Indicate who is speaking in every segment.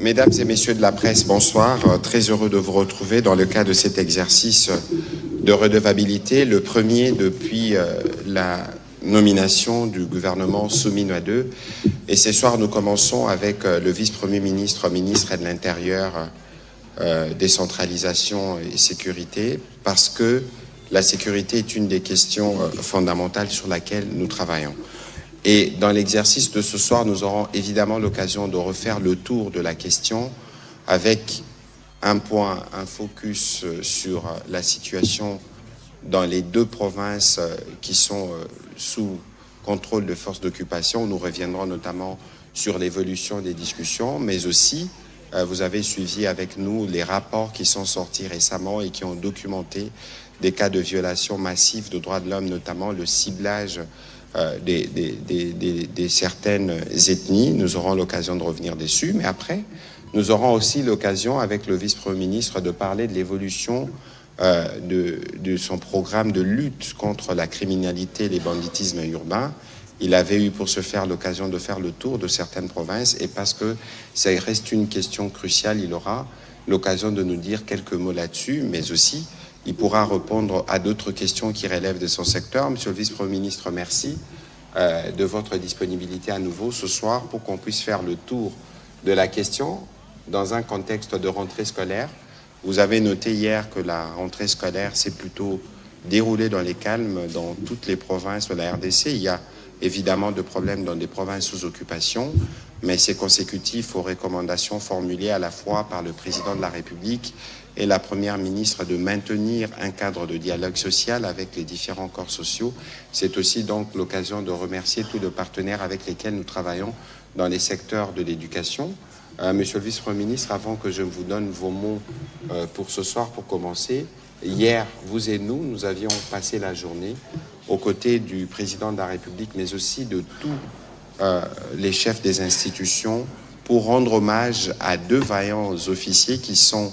Speaker 1: Mesdames et messieurs de la presse, bonsoir. Très heureux de vous retrouver dans le cadre de cet exercice de redevabilité, le premier depuis la nomination du gouvernement Souminois II. Et ce soir, nous commençons avec le vice-premier ministre, ministre de l'Intérieur, décentralisation et sécurité, parce que la sécurité est une des questions fondamentales sur laquelle nous travaillons. Et dans l'exercice de ce soir, nous aurons évidemment l'occasion de refaire le tour de la question avec un focus sur la situation dans les deux provinces qui sont sous contrôle de forces d'occupation. Nous reviendrons notamment sur l'évolution des discussions, mais aussi, vous avez suivi avec nous les rapports qui sont sortis récemment et qui ont documenté des cas de violation massive de droits de l'homme, notamment le ciblage des certaines ethnies. Nous aurons l'occasion de revenir dessus, mais après, nous aurons aussi l'occasion, avec le vice-premier ministre, de parler de l'évolution de son programme de lutte contre la criminalité et les banditismes urbains. Il avait eu pour ce faire l'occasion de faire le tour de certaines provinces, et parce que ça reste une question cruciale, il aura l'occasion de nous dire quelques mots là-dessus, mais aussi il pourra répondre à d'autres questions qui relèvent de son secteur. Monsieur le vice-premier ministre, merci de votre disponibilité à nouveau ce soir pour qu'on puisse faire le tour de la question dans un contexte de rentrée scolaire. Vous avez noté hier que la rentrée scolaire s'est plutôt déroulée dans les calmes dans toutes les provinces de la RDC. Il y a évidemment de problèmes dans des provinces sous occupation, mais c'est consécutif aux recommandations formulées à la fois par le président de la République et la première ministre de maintenir un cadre de dialogue social avec les différents corps sociaux. C'est aussi donc l'occasion de remercier tous les partenaires avec lesquels nous travaillons dans les secteurs de l'éducation. Monsieur le vice-premier ministre, avant que je vous donne vos mots pour ce soir, pour commencer, hier, vous et nous avions passé la journée aux côtés du président de la République, mais aussi de tous les chefs des institutions, pour rendre hommage à deux vaillants officiers qui sont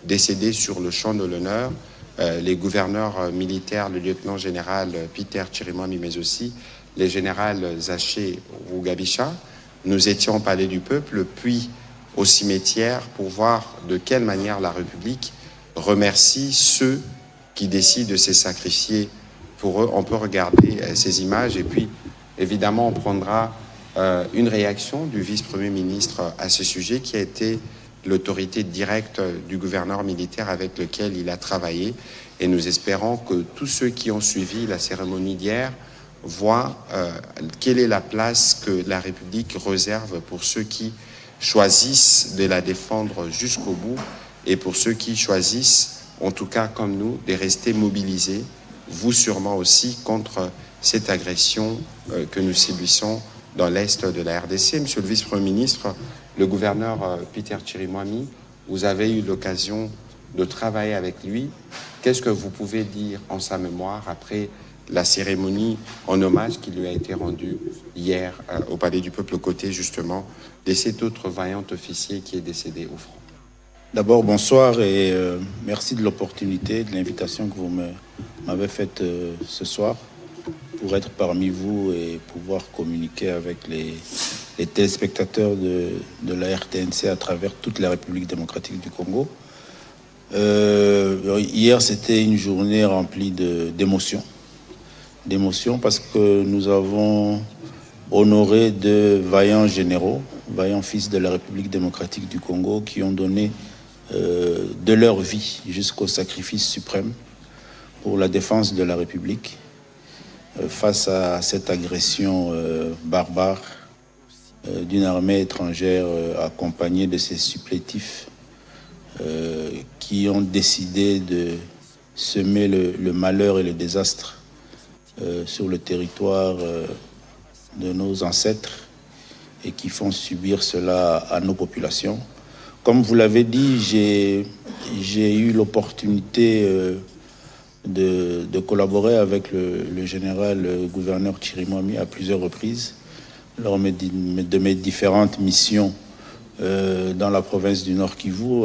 Speaker 1: décédés sur le champ de l'honneur, les gouverneurs militaires, le lieutenant-général Peter Chirimwami, mais aussi les générales Zaché Rugabisha. Nous étions au Palais du Peuple, puis au cimetière, pour voir de quelle manière la République remercie ceux qui décident de se sacrifier pour eux. On peut regarder ces images et puis, évidemment, on prendra une réaction du vice-premier ministre à ce sujet, qui a été l'autorité directe du gouverneur militaire avec lequel il a travaillé. Et nous espérons que tous ceux qui ont suivi la cérémonie d'hier voient quelle est la place que la République réserve pour ceux qui choisissent de la défendre jusqu'au bout, et pour ceux qui choisissent, en tout cas comme nous, de rester mobilisés, vous sûrement aussi, contre cette agression que nous subissons dans l'Est de la RDC. Monsieur le vice-premier ministre, le gouverneur Peter Chirimwami, vous avez eu l'occasion de travailler avec lui. Qu'est-ce que vous pouvez dire en sa mémoire après la cérémonie en hommage qui lui a été rendue hier au Palais du Peuple, aux côtés justement de cet autre vaillant officier qui est décédé au front?
Speaker 2: D'abord, bonsoir et merci de l'opportunité, de l'invitation que vous m'avez faite ce soir pour être parmi vous et pouvoir communiquer avec les téléspectateurs de la RTNC à travers toute la République démocratique du Congo. Hier, c'était une journée remplie d'émotions. D'émotions parce que nous avons honoré de vaillants généraux, vaillants fils de la République démocratique du Congo, qui ont donné de leur vie jusqu'au sacrifice suprême pour la défense de la République face à cette agression barbare d'une armée étrangère accompagnée de ces supplétifs qui ont décidé de semer le malheur et le désastre sur le territoire de nos ancêtres et qui font subir cela à nos populations. Comme vous l'avez dit, j'ai eu l'opportunité de collaborer avec le général gouverneur Chirimwami à plusieurs reprises lors de mes différentes missions dans la province du Nord Kivu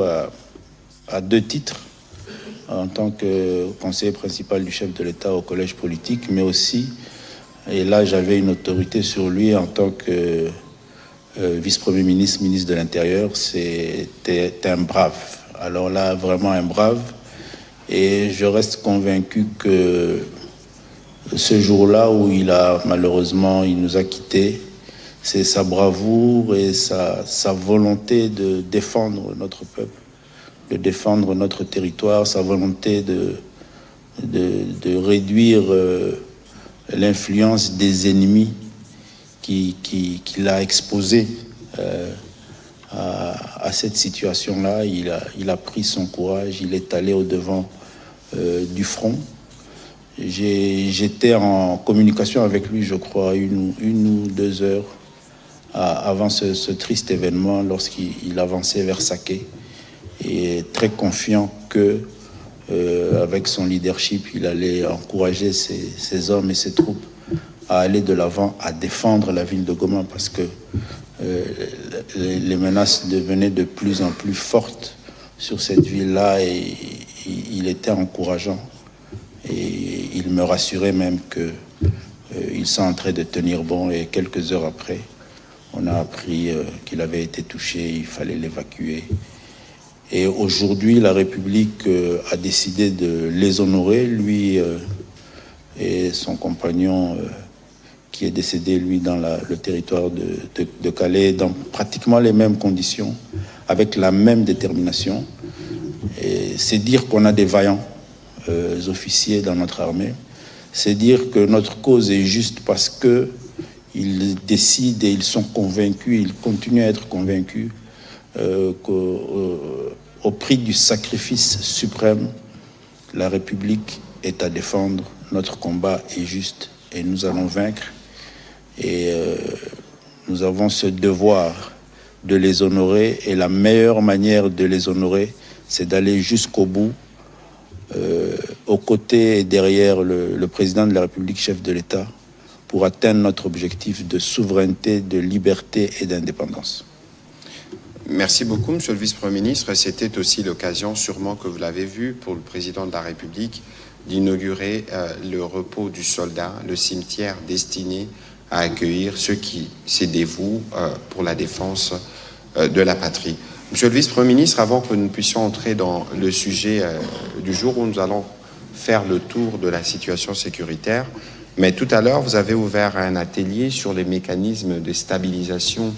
Speaker 2: à deux titres, en tant que conseiller principal du chef de l'État au collège politique, mais aussi, et là j'avais une autorité sur lui en tant que vice-premier ministre, ministre de l'Intérieur, c'était un brave. Alors là, vraiment un brave. Et je reste convaincu que ce jour-là où il nous a quittés, c'est sa bravoure et sa volonté de défendre notre peuple, de défendre notre territoire, sa volonté de réduire l'influence des ennemis qui l'a exposé à cette situation-là. Il a pris son courage, il est allé au-devant du front. J'étais en communication avec lui, je crois, une ou 2 heures avant ce triste événement, lorsqu'il avançait vers Saké, et très confiant que avec son leadership, il allait encourager ses hommes et ses troupes à aller de l'avant, à défendre la ville de Goma, parce que les menaces devenaient de plus en plus fortes sur cette ville-là, et il était encourageant. Et il me rassurait même qu'il sont en train de tenir bon, et quelques heures après, on a appris qu'il avait été touché, il fallait l'évacuer. Et aujourd'hui, la République a décidé de les honorer, lui et son compagnon qui est décédé, lui, dans le territoire de Calais, dans pratiquement les mêmes conditions, avec la même détermination. Et c'est dire qu'on a des vaillants officiers dans notre armée. C'est dire que notre cause est juste parce qu'ils décident et ils sont convaincus, ils continuent à être convaincus qu'au prix du sacrifice suprême, la République est à défendre, notre combat est juste et nous allons vaincre. Et nous avons ce devoir de les honorer, et la meilleure manière de les honorer, c'est d'aller jusqu'au bout, aux côtés et derrière le président de la République, chef de l'État, pour atteindre notre objectif de souveraineté, de liberté et d'indépendance.
Speaker 1: Merci beaucoup, Monsieur le Vice-Premier ministre. C'était aussi l'occasion, sûrement que vous l'avez vu, pour le président de la République, d'inaugurer le repos du soldat, le cimetière destiné à accueillir ceux qui se dévouent pour la défense de la patrie. Monsieur le Vice-Premier ministre, avant que nous puissions entrer dans le sujet du jour où nous allons faire le tour de la situation sécuritaire, mais tout à l'heure, vous avez ouvert un atelier sur les mécanismes de stabilisation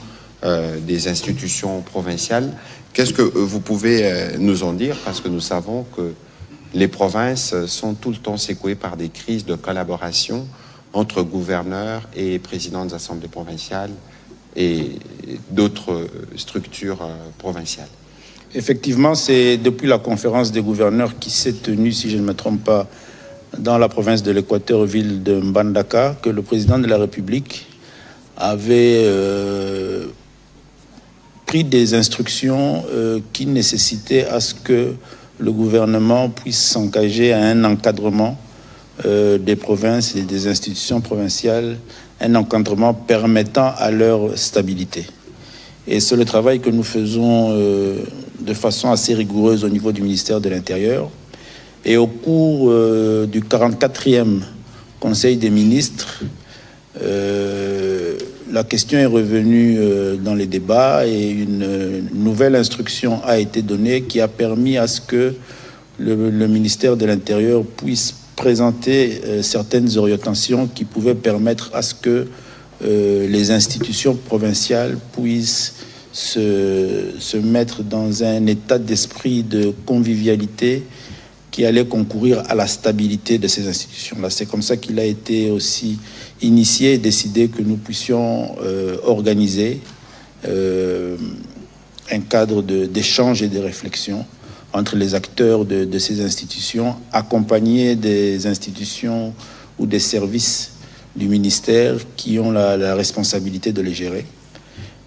Speaker 1: des institutions provinciales. Qu'est-ce que vous pouvez nous en dire? Parce que nous savons que les provinces sont tout le temps secouées par des crises de collaboration entre gouverneurs et présidents des assemblées provinciales et d'autres structures provinciales.
Speaker 2: Effectivement, c'est depuis la conférence des gouverneurs qui s'est tenue, si je ne me trompe pas, dans la province de l'Équateur, ville de Mbandaka, que le président de la République avait pris des instructions qui nécessitaient à ce que le gouvernement puisse s'engager à un encadrement des provinces et des institutions provinciales, un encadrement permettant à leur stabilité. Et c'est le travail que nous faisons de façon assez rigoureuse au niveau du ministère de l'Intérieur. Et au cours du 44e Conseil des ministres, la question est revenue dans les débats, et une nouvelle instruction a été donnée qui a permis à ce que le ministère de l'Intérieur puisse présenter certaines orientations qui pouvaient permettre à ce que les institutions provinciales puissent se mettre dans un état d'esprit de convivialité qui allait concourir à la stabilité de ces institutions-là. C'est comme ça qu'il a été aussi initié et décidé que nous puissions organiser un cadre d'échange et de réflexion entre les acteurs de ces institutions, accompagnés des institutions ou des services du ministère qui ont la responsabilité de les gérer.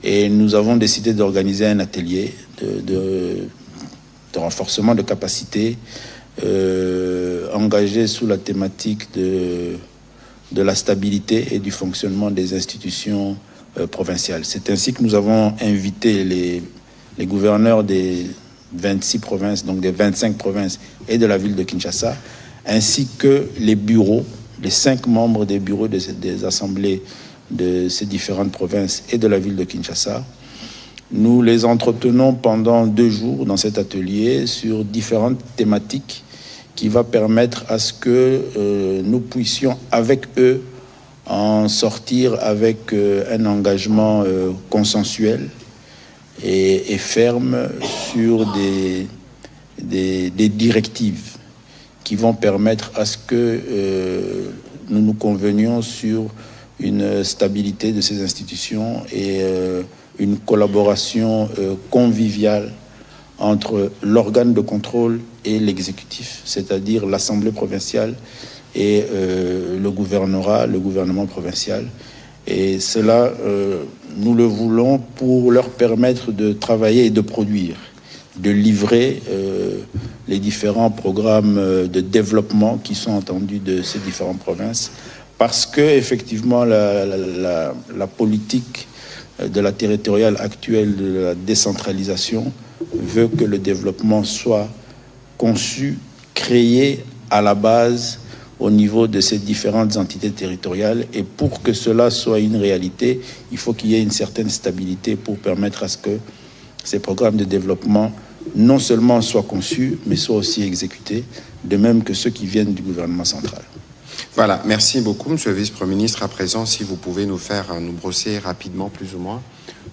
Speaker 2: Et nous avons décidé d'organiser un atelier de renforcement de capacité engagé sous la thématique de la stabilité et du fonctionnement des institutions provinciales. C'est ainsi que nous avons invité les gouverneurs des 26 provinces, donc des 25 provinces et de la ville de Kinshasa, ainsi que les bureaux, les 5 membres des bureaux des assemblées de ces différentes provinces et de la ville de Kinshasa. Nous les entretenons pendant 2 jours dans cet atelier sur différentes thématiques qui va permettre à ce que nous puissions avec eux en sortir avec un engagement consensuel et ferme sur des directives qui vont permettre à ce que nous nous convenions sur une stabilité de ces institutions et une collaboration conviviale entre l'organe de contrôle et l'exécutif, c'est-à-dire l'Assemblée provinciale et le gouvernement provincial. Et cela, nous le voulons pour leur permettre de travailler et de produire, de livrer les différents programmes de développement qui sont entendus de ces différentes provinces, parce que effectivement la politique de la territoriale actuelle de la décentralisation veut que le développement soit conçu, créé à la base au niveau de ces différentes entités territoriales. Et pour que cela soit une réalité, il faut qu'il y ait une certaine stabilité pour permettre à ce que ces programmes de développement non seulement soient conçus, mais soient aussi exécutés, de même que ceux qui viennent du gouvernement central.
Speaker 1: Voilà, merci beaucoup, Monsieur le Vice-Premier ministre. À présent, si vous pouvez nous brosser rapidement, plus ou moins,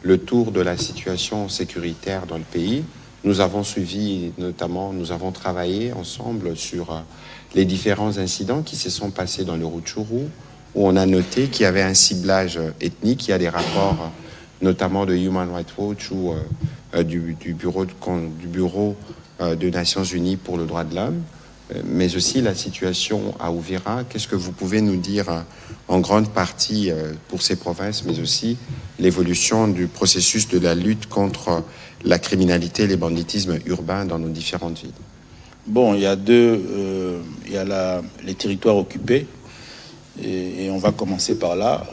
Speaker 1: le tour de la situation sécuritaire dans le pays. Nous avons suivi, notamment, nous avons travaillé ensemble sur les différents incidents qui se sont passés dans le Rutshuru, où on a noté qu'il y avait un ciblage ethnique. Il y a des rapports, notamment de Human Rights Watch ou du bureau des Nations Unies pour le droit de l'homme, mais aussi la situation à Uvira. Qu'est-ce que vous pouvez nous dire en grande partie pour ces provinces, mais aussi l'évolution du processus de la lutte contre la criminalité et les banditismes urbains dans nos différentes villes?
Speaker 2: Bon, il y a les territoires occupés, et on va commencer par là.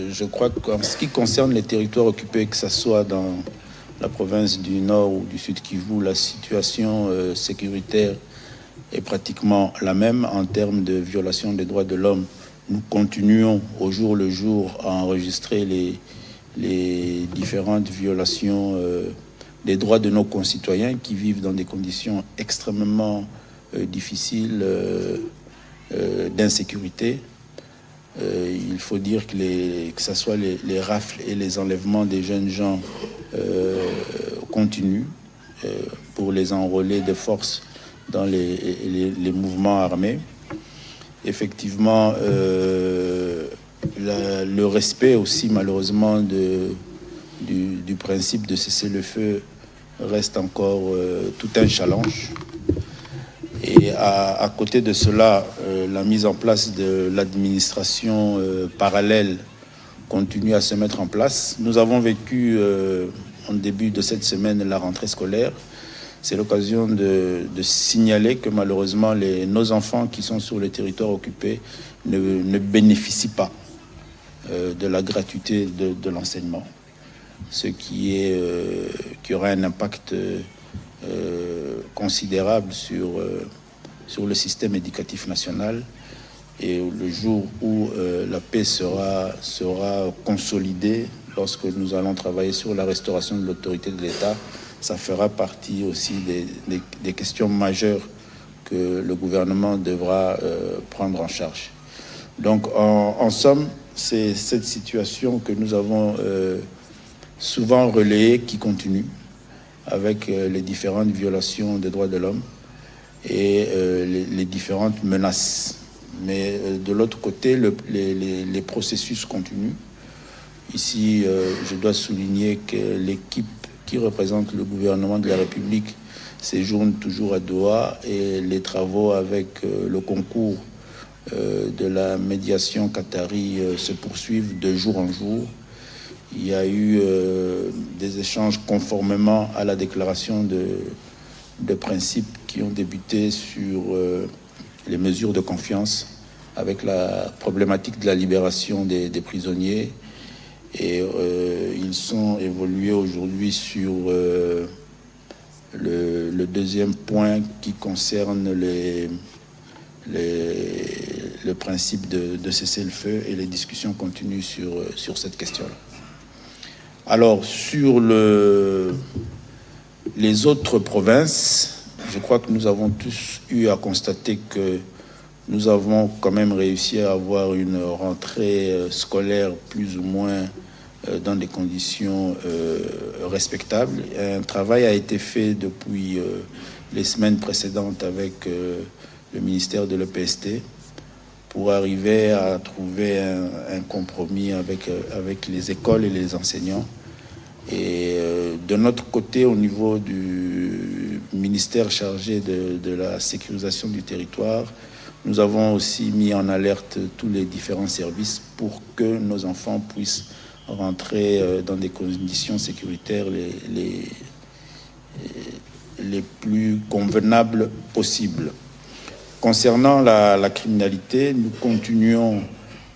Speaker 2: Je crois qu'en ce qui concerne les territoires occupés, que ce soit dans la province du Nord ou du Sud Kivu, la situation sécuritaire est pratiquement la même en termes de violation des droits de l'homme. Nous continuons au jour le jour à enregistrer les différentes violations des droits de nos concitoyens qui vivent dans des conditions extrêmement difficiles d'insécurité. Il faut dire que ce soit les rafles et les enlèvements des jeunes gens continuent pour les enrôler de force dans les mouvements armés. Effectivement, le respect aussi, malheureusement, du principe de cessez-le-feu reste encore tout un challenge. Et à côté de cela, la mise en place de l'administration parallèle continue à se mettre en place. Nous avons vécu en début de cette semaine la rentrée scolaire. C'est l'occasion de signaler que malheureusement nos enfants qui sont sur le territoire occupé ne bénéficient pas de la gratuité de l'enseignement, ce qui aura un impact considérable sur le système éducatif national. Et le jour où la paix sera consolidée, lorsque nous allons travailler sur la restauration de l'autorité de l'État, ça fera partie aussi des questions majeures que le gouvernement devra prendre en charge. Donc, en somme, c'est cette situation que nous avons souvent relayée qui continue avec les différentes violations des droits de l'homme et les différentes menaces. Mais de l'autre côté, les processus continuent. Ici, je dois souligner que l'équipe qui représente le gouvernement de la République séjourne toujours à Doha et les travaux avec le concours de la médiation qatari se poursuivent de jour en jour. Il y a eu des échanges conformément à la déclaration de principes qui ont débuté sur les mesures de confiance avec la problématique de la libération des prisonniers. Et ils sont évolués aujourd'hui sur le deuxième point qui concerne le principe de cessez-le-feu et les discussions continuent sur cette question-là. Alors, sur les autres provinces, je crois que nous avons tous eu à constater que nous avons quand même réussi à avoir une rentrée scolaire plus ou moins dans des conditions respectables. Un travail a été fait depuis les semaines précédentes avec le ministère de l'EPST pour arriver à trouver un compromis avec les écoles et les enseignants. Et de notre côté, au niveau du ministère chargé de la sécurisation du territoire, nous avons aussi mis en alerte tous les différents services pour que nos enfants puissent rentrer dans des conditions sécuritaires les plus convenables possibles. Concernant la criminalité, nous continuons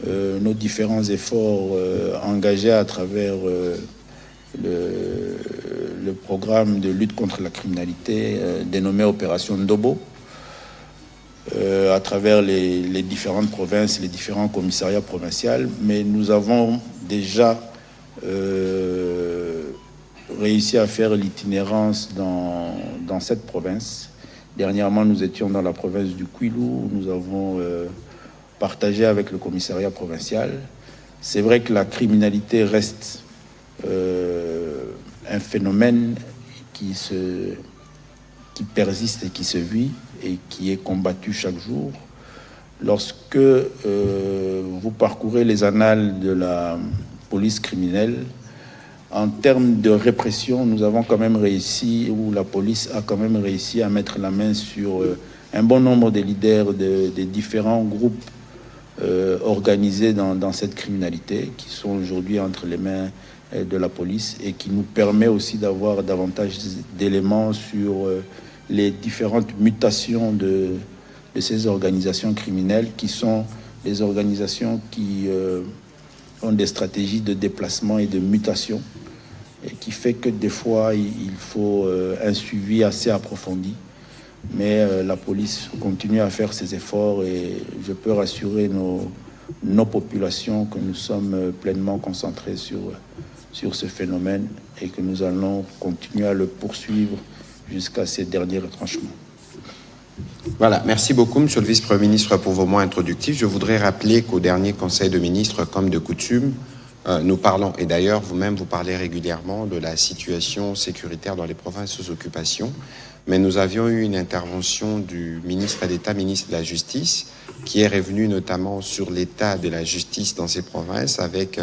Speaker 2: nos différents efforts engagés à travers le programme de lutte contre la criminalité dénommé Opération Ndobo, à travers les différentes provinces, les différents commissariats provinciaux, mais nous avons déjà réussi à faire l'itinérance dans cette province. Dernièrement, nous étions dans la province du Kwilu, où nous avons partagé avec le commissariat provincial. C'est vrai que la criminalité reste un phénomène qui persiste et qui se vit et qui est combattu chaque jour. Lorsque vous parcourez les annales de la police criminelle, en termes de répression, nous avons quand même réussi, ou la police a quand même réussi à mettre la main sur un bon nombre des leaders des différents groupes organisés dans cette criminalité, qui sont aujourd'hui entre les mains de la police et qui nous permet aussi d'avoir davantage d'éléments sur les différentes mutations de ces organisations criminelles, qui sont des organisations qui ont des stratégies de déplacement et de mutation, et qui fait que des fois il faut un suivi assez approfondi. Mais la police continue à faire ses efforts et je peux rassurer nos populations que nous sommes pleinement concentrés sur ce phénomène et que nous allons continuer à le poursuivre jusqu'à ces derniers retranchements.
Speaker 1: Voilà, merci beaucoup, Monsieur le Vice-Premier ministre, pour vos mots introductifs. Je voudrais rappeler qu'au dernier Conseil de ministres, comme de coutume, nous parlons, et d'ailleurs vous-même vous parlez régulièrement de la situation sécuritaire dans les provinces sous occupation, mais nous avions eu une intervention du ministre d'État, ministre de la Justice, qui est revenu notamment sur l'état de la justice dans ces provinces avec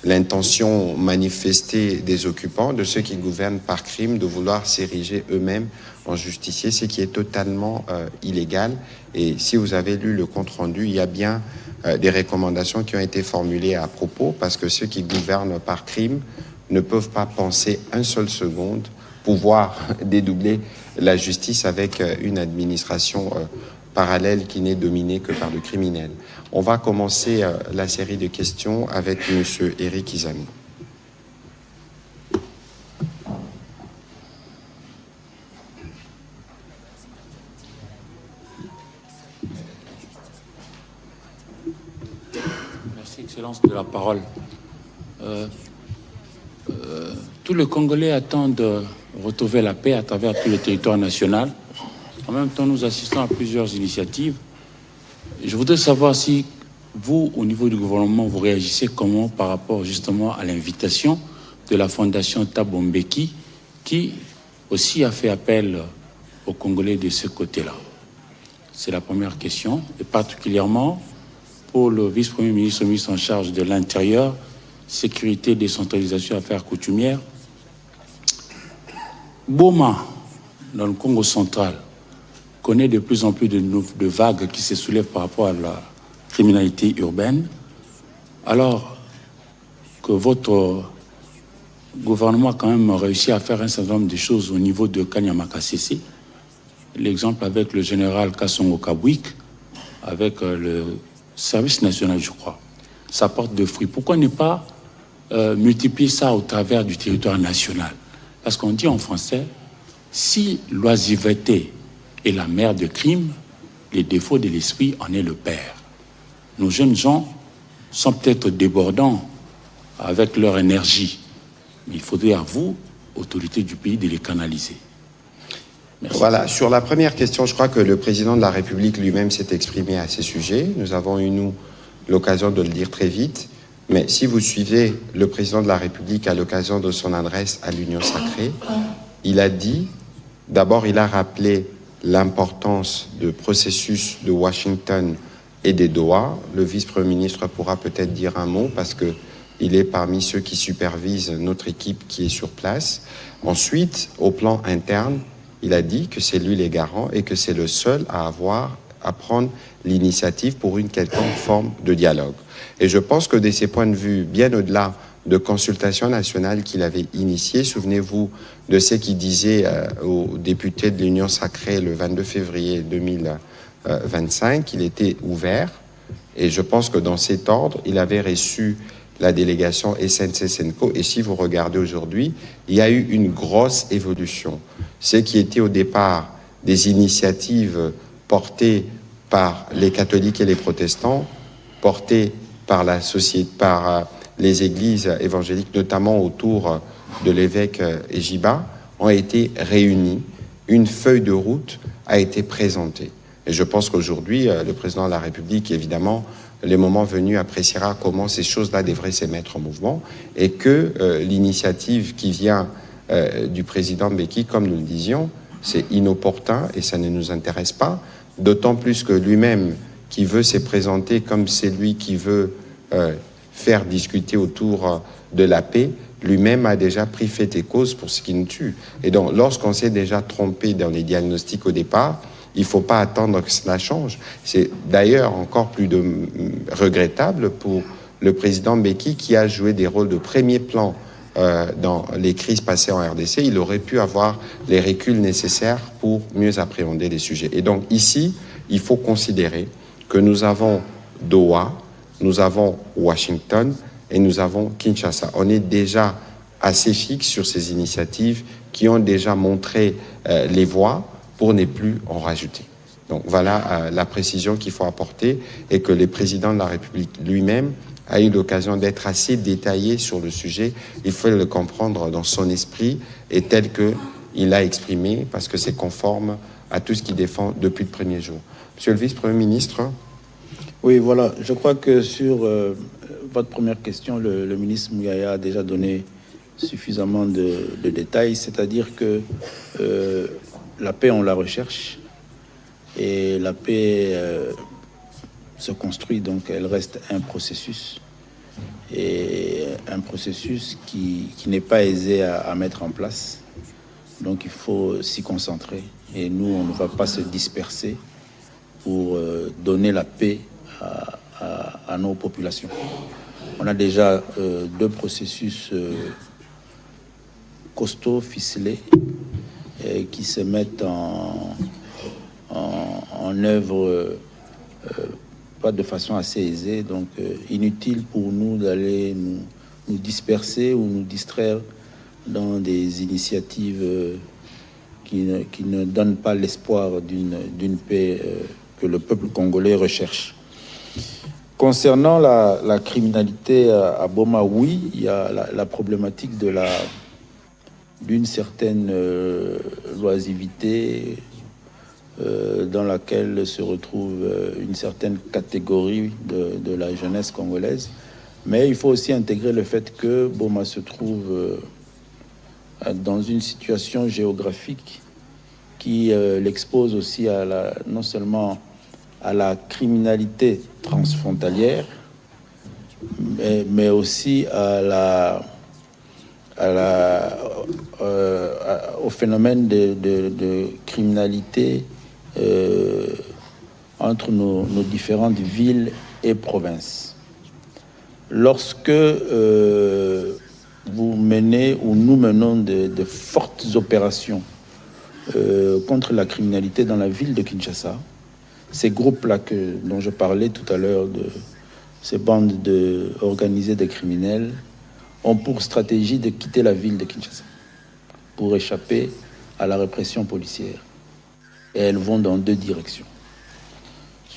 Speaker 1: l'intention manifestée des occupants, de ceux qui gouvernent par crime, de vouloir s'ériger eux-mêmes en justiciers, ce qui est totalement illégal. Et si vous avez lu le compte-rendu, il y a bien des recommandations qui ont été formulées à propos, parce que ceux qui gouvernent par crime ne peuvent pas penser une seule seconde pouvoir dédoubler la justice avec une administration parallèle qui n'est dominée que par le criminel. On va commencer la série de questions avec M. Éric Izamou.
Speaker 3: Merci, Excellence, de la parole. Tous les Congolais attendent de retrouver la paix à travers tout le territoire national. En même temps, nous assistons à plusieurs initiatives. Je voudrais savoir si vous, au niveau du gouvernement, vous réagissez comment par rapport justement à l'invitation de la Fondation Thabo Mbeki, qui aussi a fait appel aux Congolais de ce côté-là. C'est la première question, et particulièrement pour le vice-premier ministre, ministre en charge de l'Intérieur, sécurité, décentralisation, affaires coutumières. Boma, dans le Congo central, connaît de plus en plus de vagues qui se soulèvent par rapport à la criminalité urbaine, alors que votre gouvernement a quand même réussi à faire un certain nombre de choses au niveau de Kanyama-Kasese. L'exemple avec le général Kassongo Kabwik, avec le service national, je crois. Ça porte de fruits. Pourquoi ne pas multiplier ça au travers du territoire national? Parce qu'on dit en français, si l'oisiveté est la mère de crime, les défauts de l'esprit en est le père. nos jeunes gens sont peut-être débordants avec leur énergie. Mais il faudrait à vous, autorités du pays, de les canaliser. Merci.
Speaker 1: Voilà, sur la première question, je crois que le président de la République lui-même s'est exprimé à ces sujets. Nous avons eu, nous, l'occasion de le dire très vite. Mais si vous suivez le président de la République à l'occasion de son adresse à l'Union sacrée, il a dit, d'abord il a rappelé l'importance du processus de Washington et des Doha. Le vice-premier ministre pourra peut-être dire un mot parce qu'il est parmi ceux qui supervisent notre équipe qui est sur place. Ensuite, au plan interne, il a dit que c'est lui les garants et que c'est le seul à prendre l'initiative pour une quelconque forme de dialogue. Et je pense que de ces points de vue, bien au-delà de consultations nationales qu'il avait initiées, souvenez-vous de ce qu'il disait aux députés de l'Union sacrée le 22 février 2025, il était ouvert. Et je pense que dans cet ordre, il avait reçu la délégation SNC-Senko. Et si vous regardez aujourd'hui, il y a eu une grosse évolution. Ce qui était au départ des initiatives portées par les catholiques et les protestants, portées par la société, par les églises évangéliques, notamment autour de l'évêque Ejiba, ont été réunies. Une feuille de route a été présentée. Et je pense qu'aujourd'hui, le président de la République, évidemment, le moment venu, appréciera comment ces choses-là devraient se mettre en mouvement et que l'initiative qui vient du président Mbeki, comme nous le disions, c'est inopportun et ça ne nous intéresse pas, d'autant plus que lui-même, qui veut se présenter comme celui qui veut faire discuter autour de la paix, lui-même a déjà pris fait et cause pour ce qui nous tue. Et donc, lorsqu'on s'est déjà trompé dans les diagnostics au départ, il ne faut pas attendre que cela change. C'est d'ailleurs encore plus regrettable pour le président Mbeki qui a joué des rôles de premier plan dans les crises passées en RDC. Il aurait pu avoir les reculs nécessaires pour mieux appréhender les sujets. Et donc ici, il faut considérer que nous avons Doha, nous avons Washington et nous avons Kinshasa. On est déjà assez fixe sur ces initiatives qui ont déjà montré les voies pour ne plus en rajouter. Donc voilà la précision qu'il faut apporter et que le président de la République lui-même a eu l'occasion d'être assez détaillé sur le sujet. Il faut le comprendre dans son esprit et tel qu'il l'a exprimé parce que c'est conforme à tout ce qu'il défend depuis le premier jour. Monsieur le vice-premier ministre.
Speaker 2: Oui, voilà. Je crois que sur votre première question, le ministre Mouyaya a déjà donné suffisamment de détails, c'est-à-dire que la paix, on la recherche et la paix se construit, donc elle reste un processus et un processus qui n'est pas aisé à mettre en place. Donc il faut s'y concentrer et nous, on ne va pas se disperser pour donner la paix à nos populations. On a déjà deux processus costauds, ficelés, qui se mettent en œuvre pas de façon assez aisée, donc inutile pour nous d'aller nous disperser ou nous distraire dans des initiatives qui ne donnent pas l'espoir d'une paix que le peuple congolais recherche. Concernant la criminalité à Boma, oui, il y a la problématique d'une certaine loisivité dans laquelle se retrouve une certaine catégorie de la jeunesse congolaise. Mais il faut aussi intégrer le fait que Boma se trouve dans une situation géographique qui l'expose aussi non seulement à la criminalité transfrontalière, mais aussi au phénomène de criminalité entre nos différentes villes et provinces. Lorsque vous menez ou nous menons de fortes opérations contre la criminalité dans la ville de Kinshasa, ces groupes-là dont je parlais tout à l'heure, de ces bandes organisées de criminels, ont pour stratégie de quitter la ville de Kinshasa pour échapper à la répression policière. Et elles vont dans deux directions.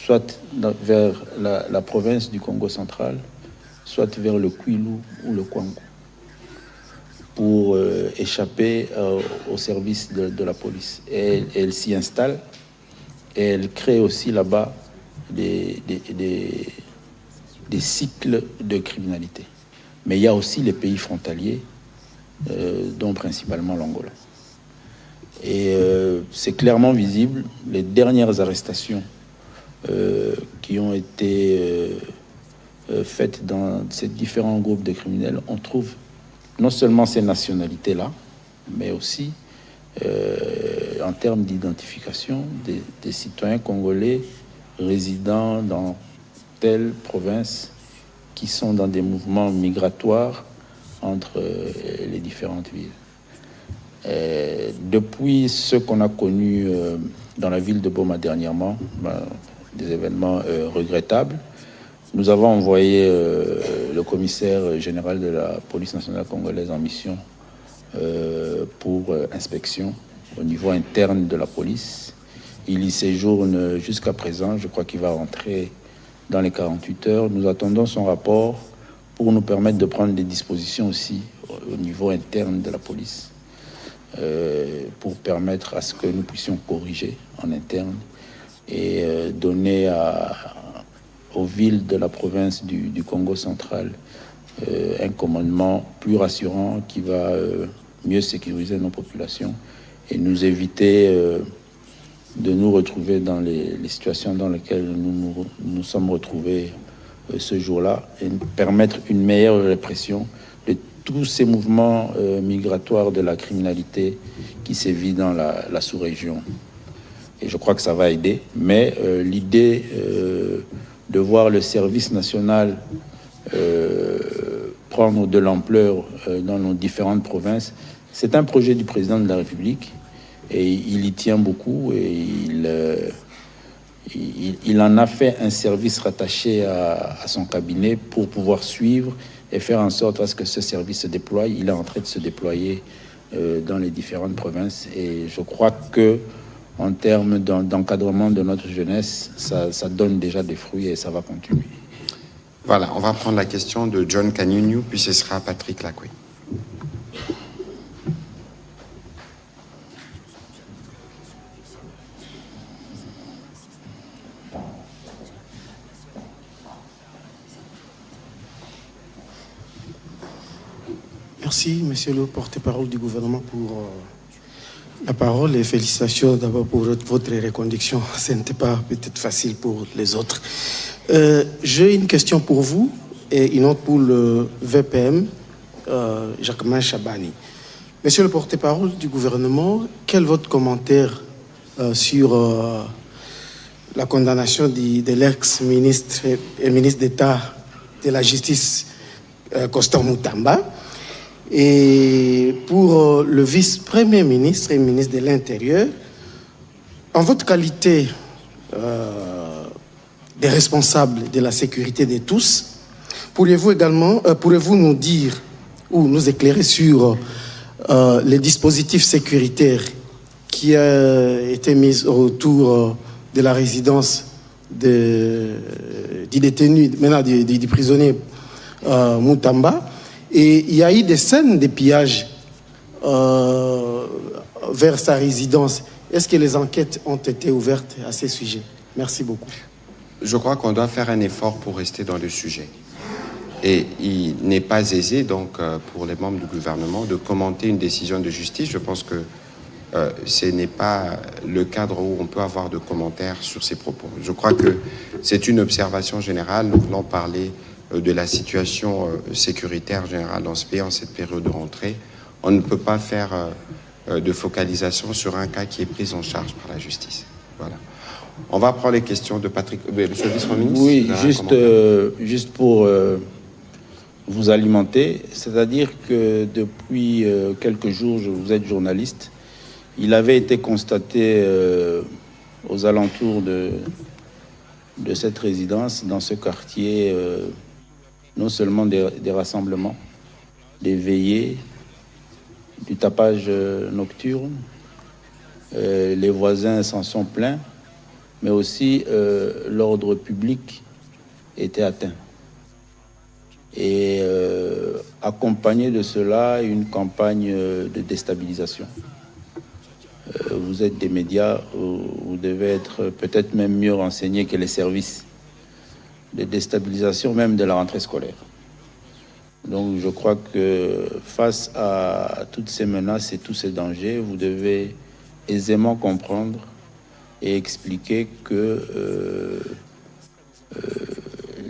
Speaker 2: soit vers la province du Congo central, soit vers le Kwilu ou le Kwango, pour échapper au service de la police. Et elle s'y installe et elle crée aussi là-bas des cycles de criminalité. Mais il y a aussi les pays frontaliers, dont principalement l'Angola. Et c'est clairement visible, les dernières arrestations qui ont été faites dans ces différents groupes de criminels, on trouve non seulement ces nationalités-là, mais aussi en termes d'identification des citoyens congolais résidant dans telle province qui sont dans des mouvements migratoires entre les différentes villes. Depuis ce qu'on a connu dans la ville de Boma dernièrement, des événements regrettables, nous avons envoyé le commissaire général de la police nationale congolaise en mission pour inspection au niveau interne de la police. Il y séjourne jusqu'à présent, je crois qu'il va rentrer dans les 48 heures. Nous attendons son rapport pour nous permettre de prendre des dispositions aussi au niveau interne de la police, pour permettre à ce que nous puissions corriger en interne et donner aux villes de la province du Congo central un commandement plus rassurant qui va mieux sécuriser nos populations et nous éviter de nous retrouver dans les situations dans lesquelles nous sommes retrouvés ce jour-là et permettre une meilleure répression de tous ces mouvements migratoires de la criminalité qui sévit dans la sous-région. Et je crois que ça va aider. Mais l'idée de voir le service national prendre de l'ampleur dans nos différentes provinces, c'est un projet du président de la République et il y tient beaucoup et il en a fait un service rattaché à son cabinet pour pouvoir suivre et faire en sorte à ce que ce service se déploie. Il est en train de se déployer dans les différentes provinces et je crois que en termes d'encadrement de notre jeunesse, ça donne déjà des fruits et ça va continuer.
Speaker 1: Voilà, on va prendre la question de John Kanyunyu, puis ce sera Patrick Lacoué.
Speaker 4: Merci, monsieur le porte-parole du gouvernement, pour la parole et félicitations d'abord pour votre reconduction. Ce n'était pas peut-être facile pour les autres. J'ai une question pour vous et une autre pour le VPM, Jacquemin Chabani. Monsieur le porte-parole du gouvernement, quel est votre commentaire sur la condamnation de l'ex-ministre et ministre d'État de la Justice, Constant Mutamba? Et pour le vice-premier ministre et ministre de l'Intérieur, en votre qualité de responsable de la sécurité de tous, pourriez-vous nous dire ou nous éclairer sur les dispositifs sécuritaires qui ont été mis autour de la résidence du détenu, maintenant du prisonnier Mutamba? Et il y a eu des scènes de pillage vers sa résidence. Est-ce que les enquêtes ont été ouvertes à ces sujets? Merci beaucoup.
Speaker 1: Je crois qu'on doit faire un effort pour rester dans le sujet. Et il n'est pas aisé, donc, pour les membres du gouvernement de commenter une décision de justice. Je pense que ce n'est pas le cadre où on peut avoir de commentaires sur ces propos. Je crois que c'est une observation générale. Nous voulons parler de la situation sécuritaire générale dans ce pays en cette période de rentrée. On ne peut pas faire de focalisation sur un cas qui est pris en charge par la justice. Voilà. On va prendre les questions de Patrick. Monsieur le vice-ministre.
Speaker 2: Oui, juste pour vous alimenter, c'est-à-dire que depuis quelques jours, vous êtes journaliste, il avait été constaté aux alentours de cette résidence, dans ce quartier, non seulement des rassemblements, des veillées, du tapage nocturne. Les voisins s'en sont plaints mais aussi l'ordre public était atteint. Et accompagné de cela, une campagne de déstabilisation. Vous êtes des médias, vous devez être peut-être même mieux renseignés que les services de déstabilisation même de la rentrée scolaire. Donc je crois que face à toutes ces menaces et tous ces dangers, vous devez aisément comprendre et expliquer que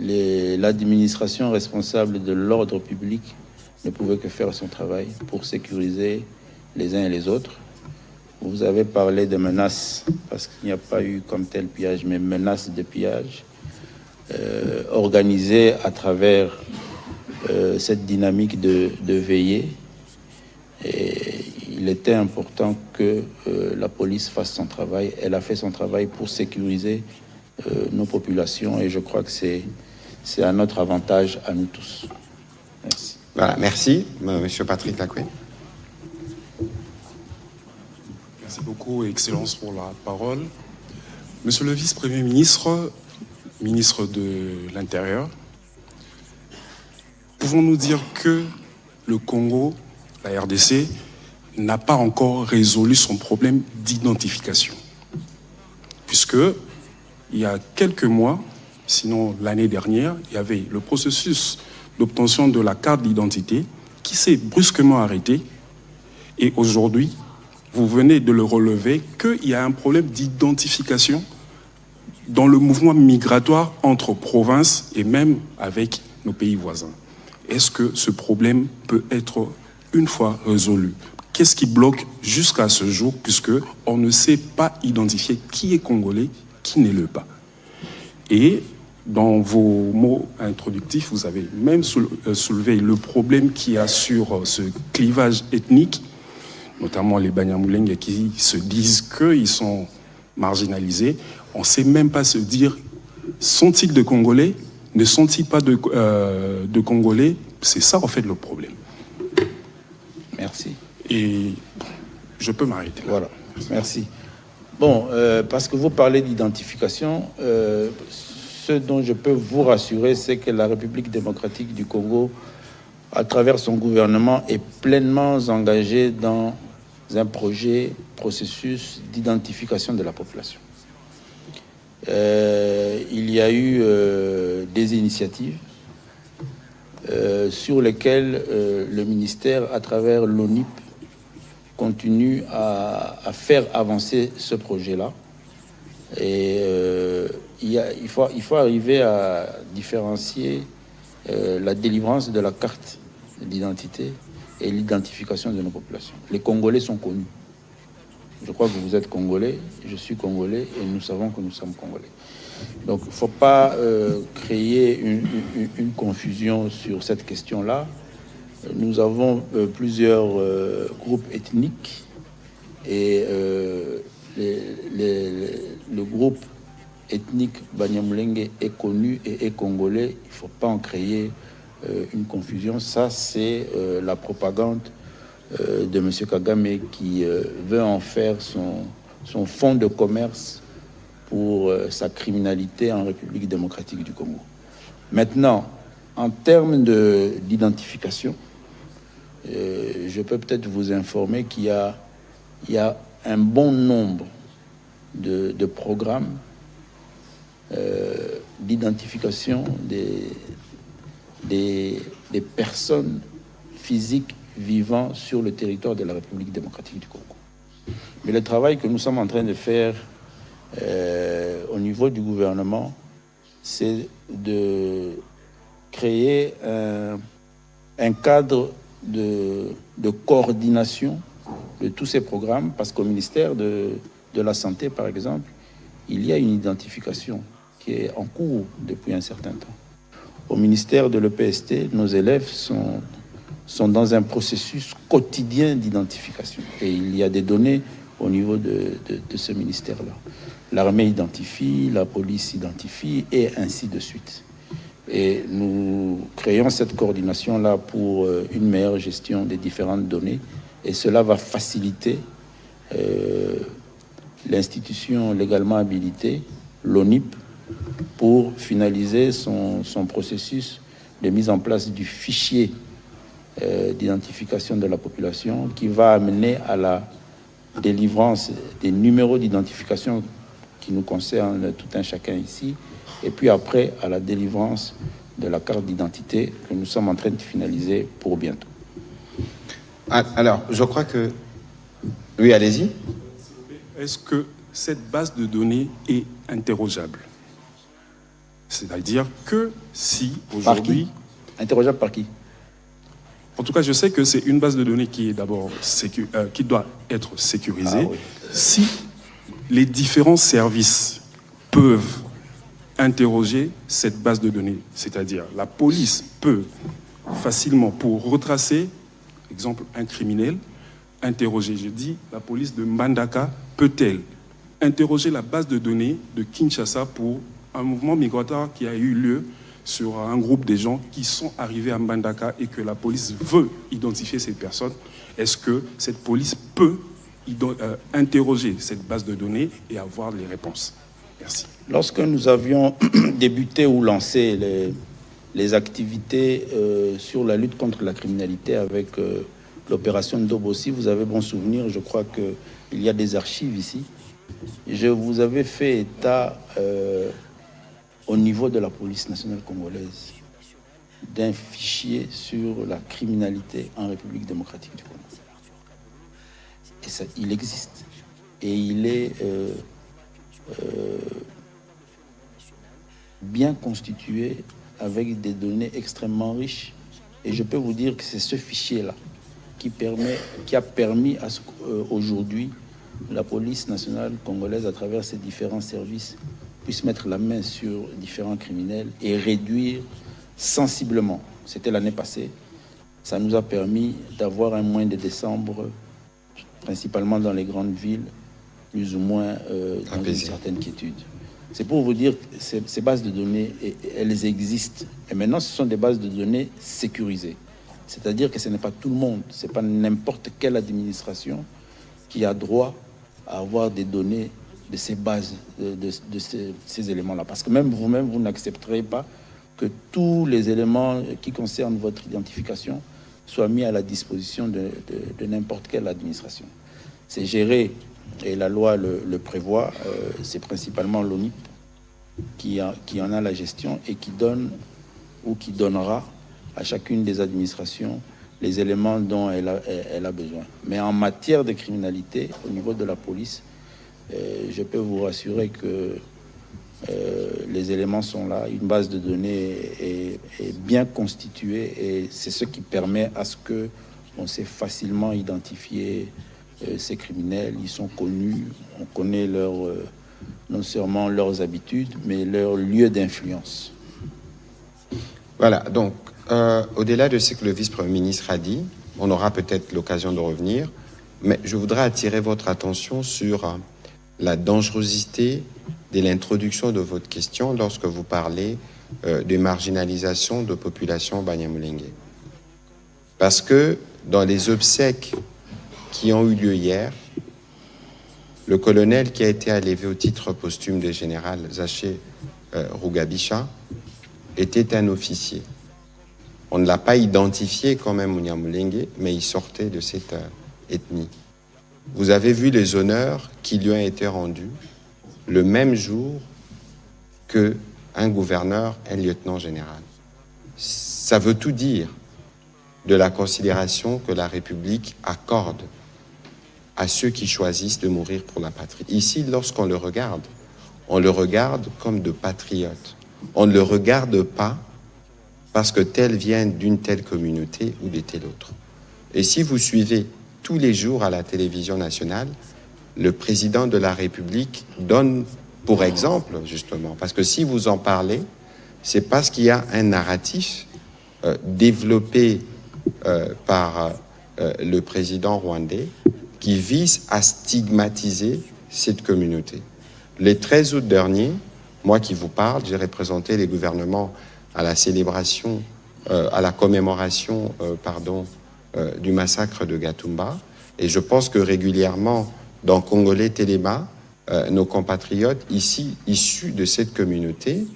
Speaker 2: l'administration responsable de l'ordre public ne pouvait que faire son travail pour sécuriser les uns et les autres. Vous avez parlé de menaces, parce qu'il n'y a pas eu comme tel pillage, mais menaces de pillage organisées à travers cette dynamique de veillée. Et il était important que la police fasse son travail. Elle a fait son travail pour sécuriser nos populations et je crois que c'est à notre avantage à nous tous. Merci.
Speaker 1: Voilà, merci. Monsieur Patrick Lacoué.
Speaker 5: Merci beaucoup, Excellence, pour la parole. Monsieur le vice-premier ministre, ministre de l'Intérieur, pouvons-nous dire que le Congo, la RDC, n'a pas encore résolu son problème d'identification? Puisque, il y a quelques mois, sinon l'année dernière, il y avait le processus d'obtention de la carte d'identité qui s'est brusquement arrêté. Et aujourd'hui, vous venez de le relever, qu'il y a un problème d'identification dans le mouvement migratoire entre provinces et même avec nos pays voisins. Est-ce que ce problème peut être une fois résolu? Qu'est-ce qui bloque jusqu'à ce jour, puisque on ne sait pas identifier qui est congolais, qui n'est le pas? Et dans vos mots introductifs, vous avez même soulevé le problème qu'il y a sur ce clivage ethnique, notamment les Banyamulenge qui se disent qu'ils sont marginalisés. On ne sait même pas se dire, sont-ils de Congolais? Ne sont-ils pas de Congolais? C'est ça, en fait, le problème.
Speaker 2: Merci.
Speaker 5: Et je peux m'arrêter là.
Speaker 2: Voilà, merci. Bon, parce que vous parlez d'identification, ce dont je peux vous rassurer, c'est que la République démocratique du Congo, à travers son gouvernement, est pleinement engagée dans un processus d'identification de la population. Il y a eu des initiatives sur lesquelles le ministère, à travers l'ONIP, continue à faire avancer ce projet-là. Et il faut arriver à différencier la délivrance de la carte d'identité et l'identification de nos populations. Les Congolais sont connus. Je crois que vous êtes Congolais, je suis Congolais, et nous savons que nous sommes Congolais. Donc, il ne faut pas créer une confusion sur cette question-là. Nous avons plusieurs groupes ethniques et le groupe ethnique Banyamulenge est connu et est congolais. Il ne faut pas en créer une confusion. Ça, c'est la propagande de M. Kagame qui veut en faire son fonds de commerce pour sa criminalité en République démocratique du Congo. Maintenant, en termes d'identification, je peux peut-être vous informer qu'il y a un bon nombre de programmes d'identification des personnes physiques vivant sur le territoire de la République démocratique du Congo. Mais le travail que nous sommes en train de faire au niveau du gouvernement, c'est de créer un cadre de coordination de tous ces programmes, parce qu'au ministère de la Santé, par exemple, il y a une identification qui est en cours depuis un certain temps. Au ministère de l'EPST, nos élèves sont dans un processus quotidien d'identification. Et il y a des données au niveau de ce ministère-là. L'armée identifie, la police identifie, et ainsi de suite. Et nous créons cette coordination-là pour une meilleure gestion des différentes données. Et cela va faciliter l'institution légalement habilitée, l'ONIP, pour finaliser son processus de mise en place du fichier d'identification de la population qui va amener à la délivrance des numéros d'identification qui nous concernent tout un chacun ici, et puis après à la délivrance de la carte d'identité que nous sommes en train de finaliser pour bientôt.
Speaker 1: Alors, je crois que... Oui, allez-y.
Speaker 5: Est-ce que cette base de données est interrogeable? C'est-à-dire que si aujourd'hui...
Speaker 2: Interrogeable par qui?
Speaker 5: En tout cas, je sais que c'est une base de données qui est d'abord qui doit être sécurisée.
Speaker 2: Ah, oui.
Speaker 5: Si les différents services peuvent interroger cette base de données, c'est-à-dire la police peut facilement, pour retracer, exemple, un criminel, interroger, je dis, la police de Mbandaka peut-elle interroger la base de données de Kinshasa pour un mouvement migratoire qui a eu lieu sur un groupe de gens qui sont arrivés à Mbandaka et que la police veut identifier ces personnes? Est-ce que cette police peut interroger cette base de données et avoir les réponses? Merci.
Speaker 2: Lorsque nous avions débuté ou lancé les activités sur la lutte contre la criminalité avec l'opération Ndobossi, vous avez bon souvenir, je crois qu'il y a des archives ici. Je vous avais fait état au niveau de la police nationale congolaise d'un fichier sur la criminalité en République démocratique du Congo. Et ça, il existe. Et il est bien constitué avec des données extrêmement riches. Et je peux vous dire que c'est ce fichier-là qui a permis à ce qu'aujourd'hui, la police nationale congolaise, à travers ses différents services, puisse mettre la main sur différents criminels et réduire sensiblement. C'était l'année passée. Ça nous a permis d'avoir un mois de décembre, principalement dans les grandes villes, plus ou moins dans une certaine quiétude. C'est pour vous dire que ces bases de données, elles existent. Et maintenant, ce sont des bases de données sécurisées. C'est-à-dire que ce n'est pas tout le monde, ce n'est pas n'importe quelle administration qui a droit à avoir des données de ces bases, de ces éléments-là. Parce que même vous-même, vous n'accepterez pas que tous les éléments qui concernent votre identification soient mis à la disposition de n'importe quelle administration. C'est géré, et la loi le prévoit, c'est principalement l'ONIP qui en a la gestion et qui donne ou qui donnera à chacune des administrations les éléments dont elle a besoin. Mais en matière de criminalité, au niveau de la police, je peux vous rassurer que les éléments sont là. Une base de données est bien constituée et c'est ce qui permet à ce qu'on sait facilement identifier ces criminels. Ils sont connus, on connaît non seulement leurs habitudes, mais leur lieu d'influence.
Speaker 1: Voilà, donc au-delà de ce que le vice-premier ministre a dit, on aura peut-être l'occasion de revenir, mais je voudrais attirer votre attention sur la dangerosité de l'introduction de votre question lorsque vous parlez de marginalisation de population Banyamulenge. Parce que dans les obsèques qui ont eu lieu hier, le colonel qui a été élevé au titre posthume de général Zaché Rugabisha était un officier. On ne l'a pas identifié comme un Munyamulenge, mais il sortait de cette ethnie. Vous avez vu les honneurs qui lui ont été rendus le même jour qu'un gouverneur, un lieutenant général. Ça veut tout dire de la considération que la République accorde à ceux qui choisissent de mourir pour la patrie. Ici, lorsqu'on le regarde comme de patriotes. On ne le regarde pas parce que tel vient d'une telle communauté ou de telle autre. Et si vous suivez tous les jours à la télévision nationale, le président de la République donne pour exemple, justement, parce que si vous en parlez, c'est parce qu'il y a un narratif développé par le président rwandais qui vise à stigmatiser cette communauté. Le 13 août dernier, moi qui vous parle, j'ai représenté les gouvernements à la célébration, à la commémoration, du massacre de Gatumba. Et je pense que régulièrement, dans Congolais Téléma, nos compatriotes issus de cette communauté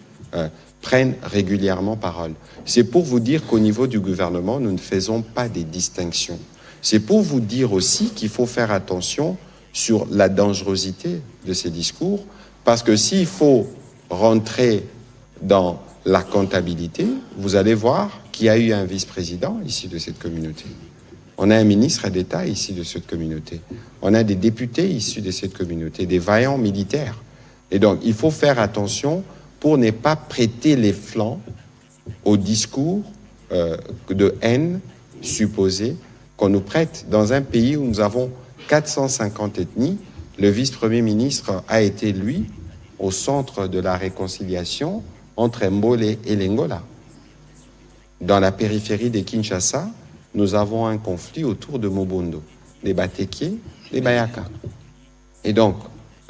Speaker 1: prennent régulièrement parole. C'est pour vous dire qu'au niveau du gouvernement, nous ne faisons pas des distinctions. C'est pour vous dire aussi qu'il faut faire attention sur la dangerosité de ces discours, parce que s'il faut rentrer dans la comptabilité, vous allez voir qu'il y a eu un vice-président ici de cette communauté. On a un ministre d'État ici de cette communauté. On a des députés issus de cette communauté, des vaillants militaires. Et donc, il faut faire attention pour ne pas prêter les flancs au discours de haine supposé qu'on nous prête. Dans un pays où nous avons 450 ethnies, le vice-premier ministre a été, lui, au centre de la réconciliation entre Mbole et l'Angola. Dans la périphérie de Kinshasa, nous avons un conflit autour de Mobondo, les Batekiers, les Bayaka. Et donc,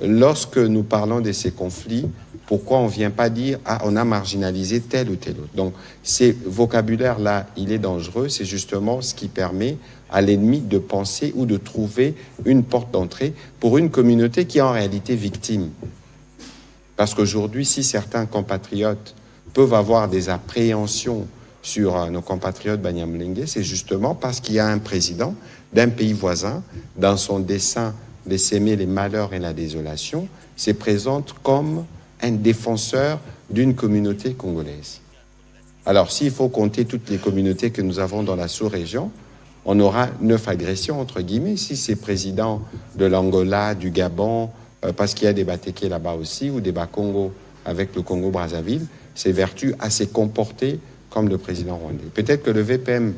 Speaker 1: lorsque nous parlons de ces conflits, pourquoi on ne vient pas dire « Ah, on a marginalisé tel ou tel autre ». Donc, ces vocabulaires-là, il est dangereux. C'est justement ce qui permet à l'ennemi de penser ou de trouver une porte d'entrée pour une communauté qui est en réalité victime. Parce qu'aujourd'hui, si certains compatriotes peuvent avoir des appréhensions sur nos compatriotes Banyamulenge, c'est justement parce qu'il y a un président d'un pays voisin, dans son dessein de s'aimer les malheurs et la désolation, se présente comme un défenseur d'une communauté congolaise. Alors, s'il faut compter toutes les communautés que nous avons dans la sous-région, on aura 9 agressions, entre guillemets, si c'est président de l'Angola, du Gabon, parce qu'il y a des Batékés là-bas aussi, ou des Bakongo avec le Congo-Brazzaville, s'évertue à se comporter comme le président rwandais. Peut-être que le VPM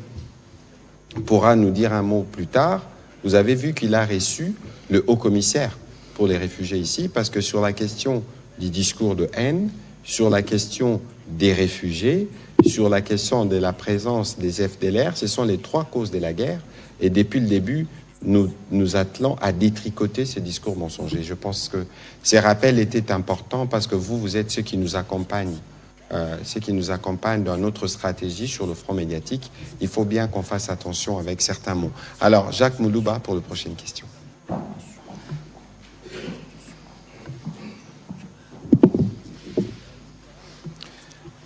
Speaker 1: pourra nous dire un mot plus tard. Vous avez vu qu'il a reçu le haut-commissaire pour les réfugiés ici, parce que sur la question du discours de haine, sur la question des réfugiés, sur la question de la présence des FDLR, ce sont les 3 causes de la guerre. Et depuis le début, nous attelons à détricoter ces discours mensongers. Je pense que ces rappels étaient importants parce que vous êtes ceux qui nous accompagnent. Ceux qui nous accompagnent dans notre stratégie sur le front médiatique. Il faut bien qu'on fasse attention avec certains mots. Alors, Jacques Moulouba pour la prochaine question.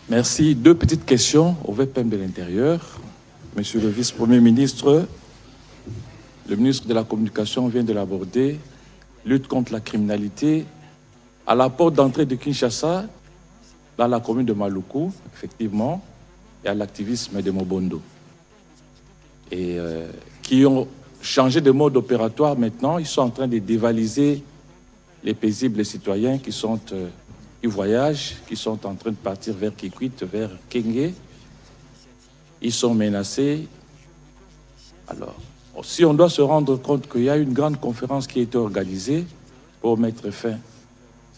Speaker 3: Merci. 2 petites questions au VPM de l'Intérieur. Monsieur le vice-premier ministre, le ministre de la Communication vient de l'aborder. Lutte contre la criminalité. À la porte d'entrée de Kinshasa, dans la commune de Maluku, effectivement, il y a l'activisme de Mobondo. Et qui ont changé de mode opératoire maintenant. Ils sont en train de dévaliser les paisibles citoyens qui voyagent, qui sont en train de partir vers Kikwit, vers Kenge. Ils sont menacés. Alors, si on doit se rendre compte qu'il y a une grande conférence qui a été organisée pour mettre fin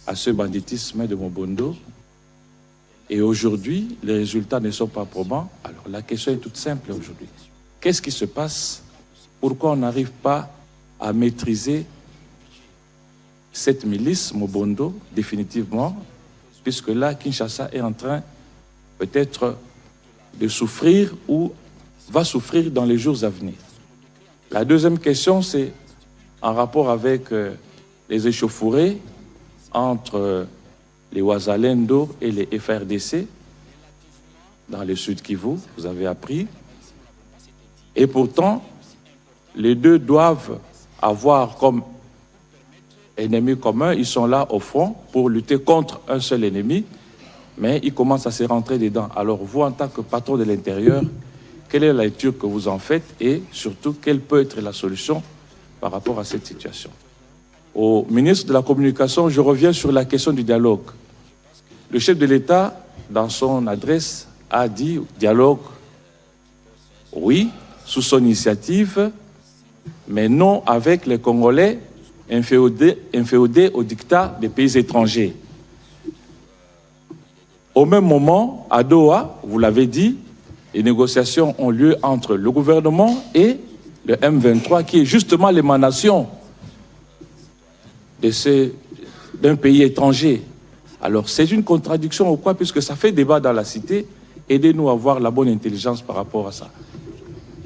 Speaker 3: à ce banditisme de Mobondo, et aujourd'hui, les résultats ne sont pas probants, alors la question est toute simple aujourd'hui. Qu'est-ce qui se passe? Pourquoi on n'arrive pas à maîtriser cette milice Mobondo définitivement, puisque là, Kinshasa est en train peut-être de souffrir ou va souffrir dans les jours à venir. La deuxième question, c'est en rapport avec les échauffourées entre les Wazalendo et les FRDC dans le Sud Kivu, vous avez appris. Et pourtant, les deux doivent avoir comme ennemis communs, ils sont là au front pour lutter contre un seul ennemi, mais ils commencent à se rentrer dedans. Alors vous, en tant que patron de l'intérieur, quelle est la lecture que vous en faites et surtout, quelle peut être la solution par rapport à cette situation? Au ministre de la Communication, je reviens sur la question du dialogue. Le chef de l'État, dans son adresse, a dit dialogue, oui, sous son initiative, mais non avec les Congolais inféodés au dictat des pays étrangers. Au même moment, à Doha, vous l'avez dit, les négociations ont lieu entre le gouvernement et le M23, qui est justement l'émanation d'un pays étranger. Alors, c'est une contradiction ou quoi, puisque ça fait débat dans la cité. Aidez-nous à avoir la bonne intelligence par rapport à ça.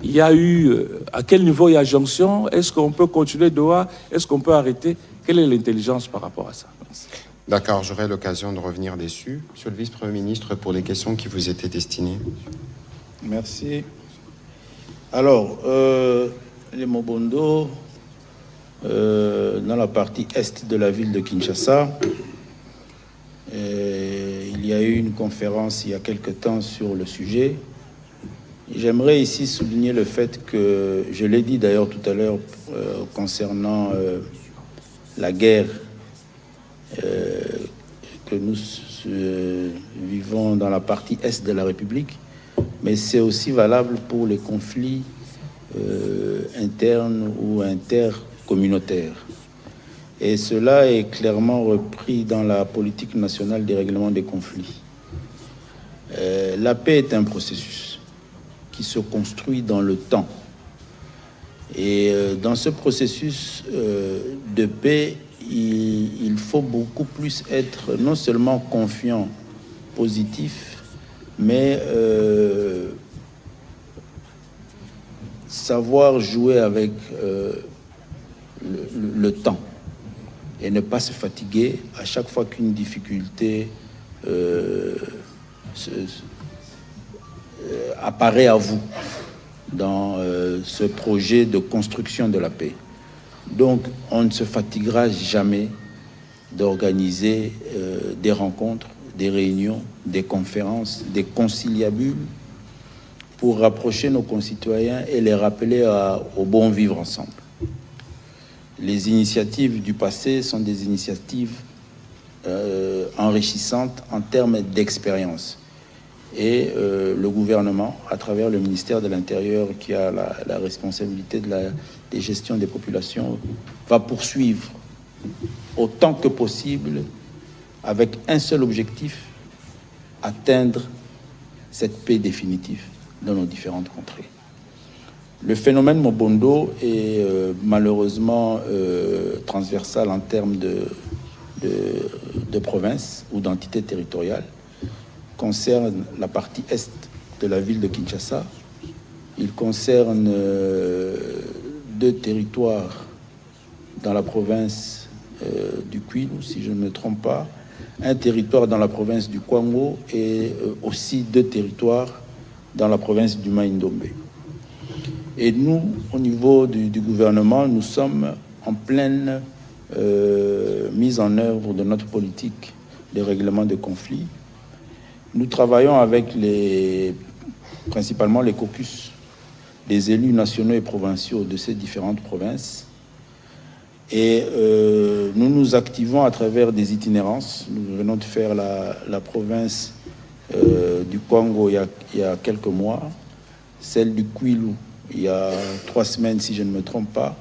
Speaker 3: il y a eu, à quel niveau il y a jonction? Est-ce qu'on peut continuer Doha? Est-ce qu'on peut arrêter? Quelle est l'intelligence par rapport à ça?
Speaker 1: D'accord, j'aurai l'occasion de revenir dessus. Monsieur le vice-premier ministre, pour les questions qui vous étaient destinées.
Speaker 2: Merci. Alors, les Mobondo, dans la partie est de la ville de Kinshasa, il y a eu une conférence il y a quelque temps sur le sujet. J'aimerais ici souligner le fait que, je l'ai dit d'ailleurs tout à l'heure concernant la guerre que nous vivons dans la partie est de la République, mais c'est aussi valable pour les conflits internes ou intercommunautaires. Et cela est clairement repris dans la politique nationale des règlements des conflits. La paix est un processus qui se construit dans le temps. Et dans ce processus de paix, il faut beaucoup plus être non seulement confiant, positif, mais savoir jouer avec le temps et ne pas se fatiguer à chaque fois qu'une difficulté apparaît à vous dans ce projet de construction de la paix. Donc, on ne se fatiguera jamais d'organiser des rencontres, des réunions, des conférences, des conciliabules pour rapprocher nos concitoyens et les rappeler au bon vivre ensemble. Les initiatives du passé sont des initiatives enrichissantes en termes d'expérience. Et le gouvernement, à travers le ministère de l'Intérieur qui a la responsabilité des gestions des populations, va poursuivre autant que possible avec un seul objectif, atteindre cette paix définitive dans nos différentes contrées. Le phénomène Mobondo est malheureusement transversal en termes de province ou d'entité territoriale. Concerne la partie est de la ville de Kinshasa. Il concerne 2 territoires dans la province du Kwilu, si je ne me trompe pas, un territoire dans la province du Kwango et aussi 2 territoires dans la province du Mai-Ndombe. Et nous, au niveau du gouvernement, nous sommes en pleine mise en œuvre de notre politique de règlement de conflits. Nous travaillons avec principalement les caucus des élus nationaux et provinciaux de ces différentes provinces. Et nous nous activons à travers des itinérances. Nous venons de faire la province du Congo il y a quelques mois, celle du Kwilu il y a 3 semaines si je ne me trompe pas,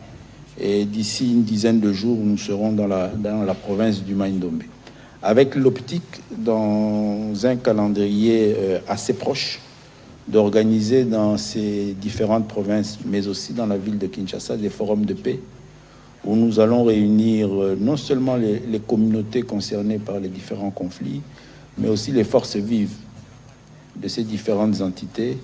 Speaker 2: et d'ici une dizaine de jours nous serons dans la province du Mai-Ndombe, avec l'optique, dans un calendrier assez proche, d'organiser dans ces différentes provinces, mais aussi dans la ville de Kinshasa, des forums de paix, où nous allons réunir non seulement les communautés concernées par les différents conflits, mais aussi les forces vives de ces différentes entités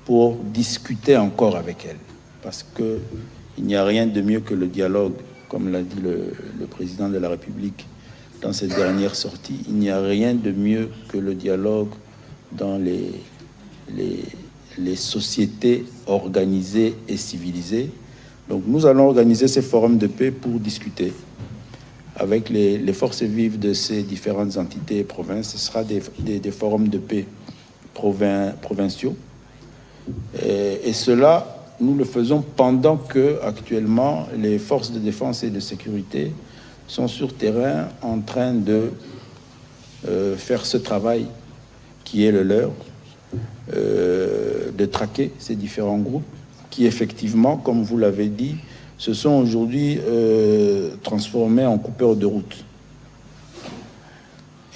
Speaker 2: pour discuter encore avec elles. Parce qu'il n'y a rien de mieux que le dialogue, comme l'a dit le président de la République dans cette dernière sortie. Il n'y a rien de mieux que le dialogue dans les sociétés organisées et civilisées. Donc nous allons organiser ces forums de paix pour discuter avec les forces vives de ces différentes entités et provinces. Ce sera des forums de paix provinciaux. Et cela, nous le faisons pendant que, actuellement, les forces de défense et de sécurité sont sur terrain en train de faire ce travail qui est le leur, de traquer ces différents groupes qui, effectivement, comme vous l'avez dit, se sont aujourd'hui transformés en coupeurs de route.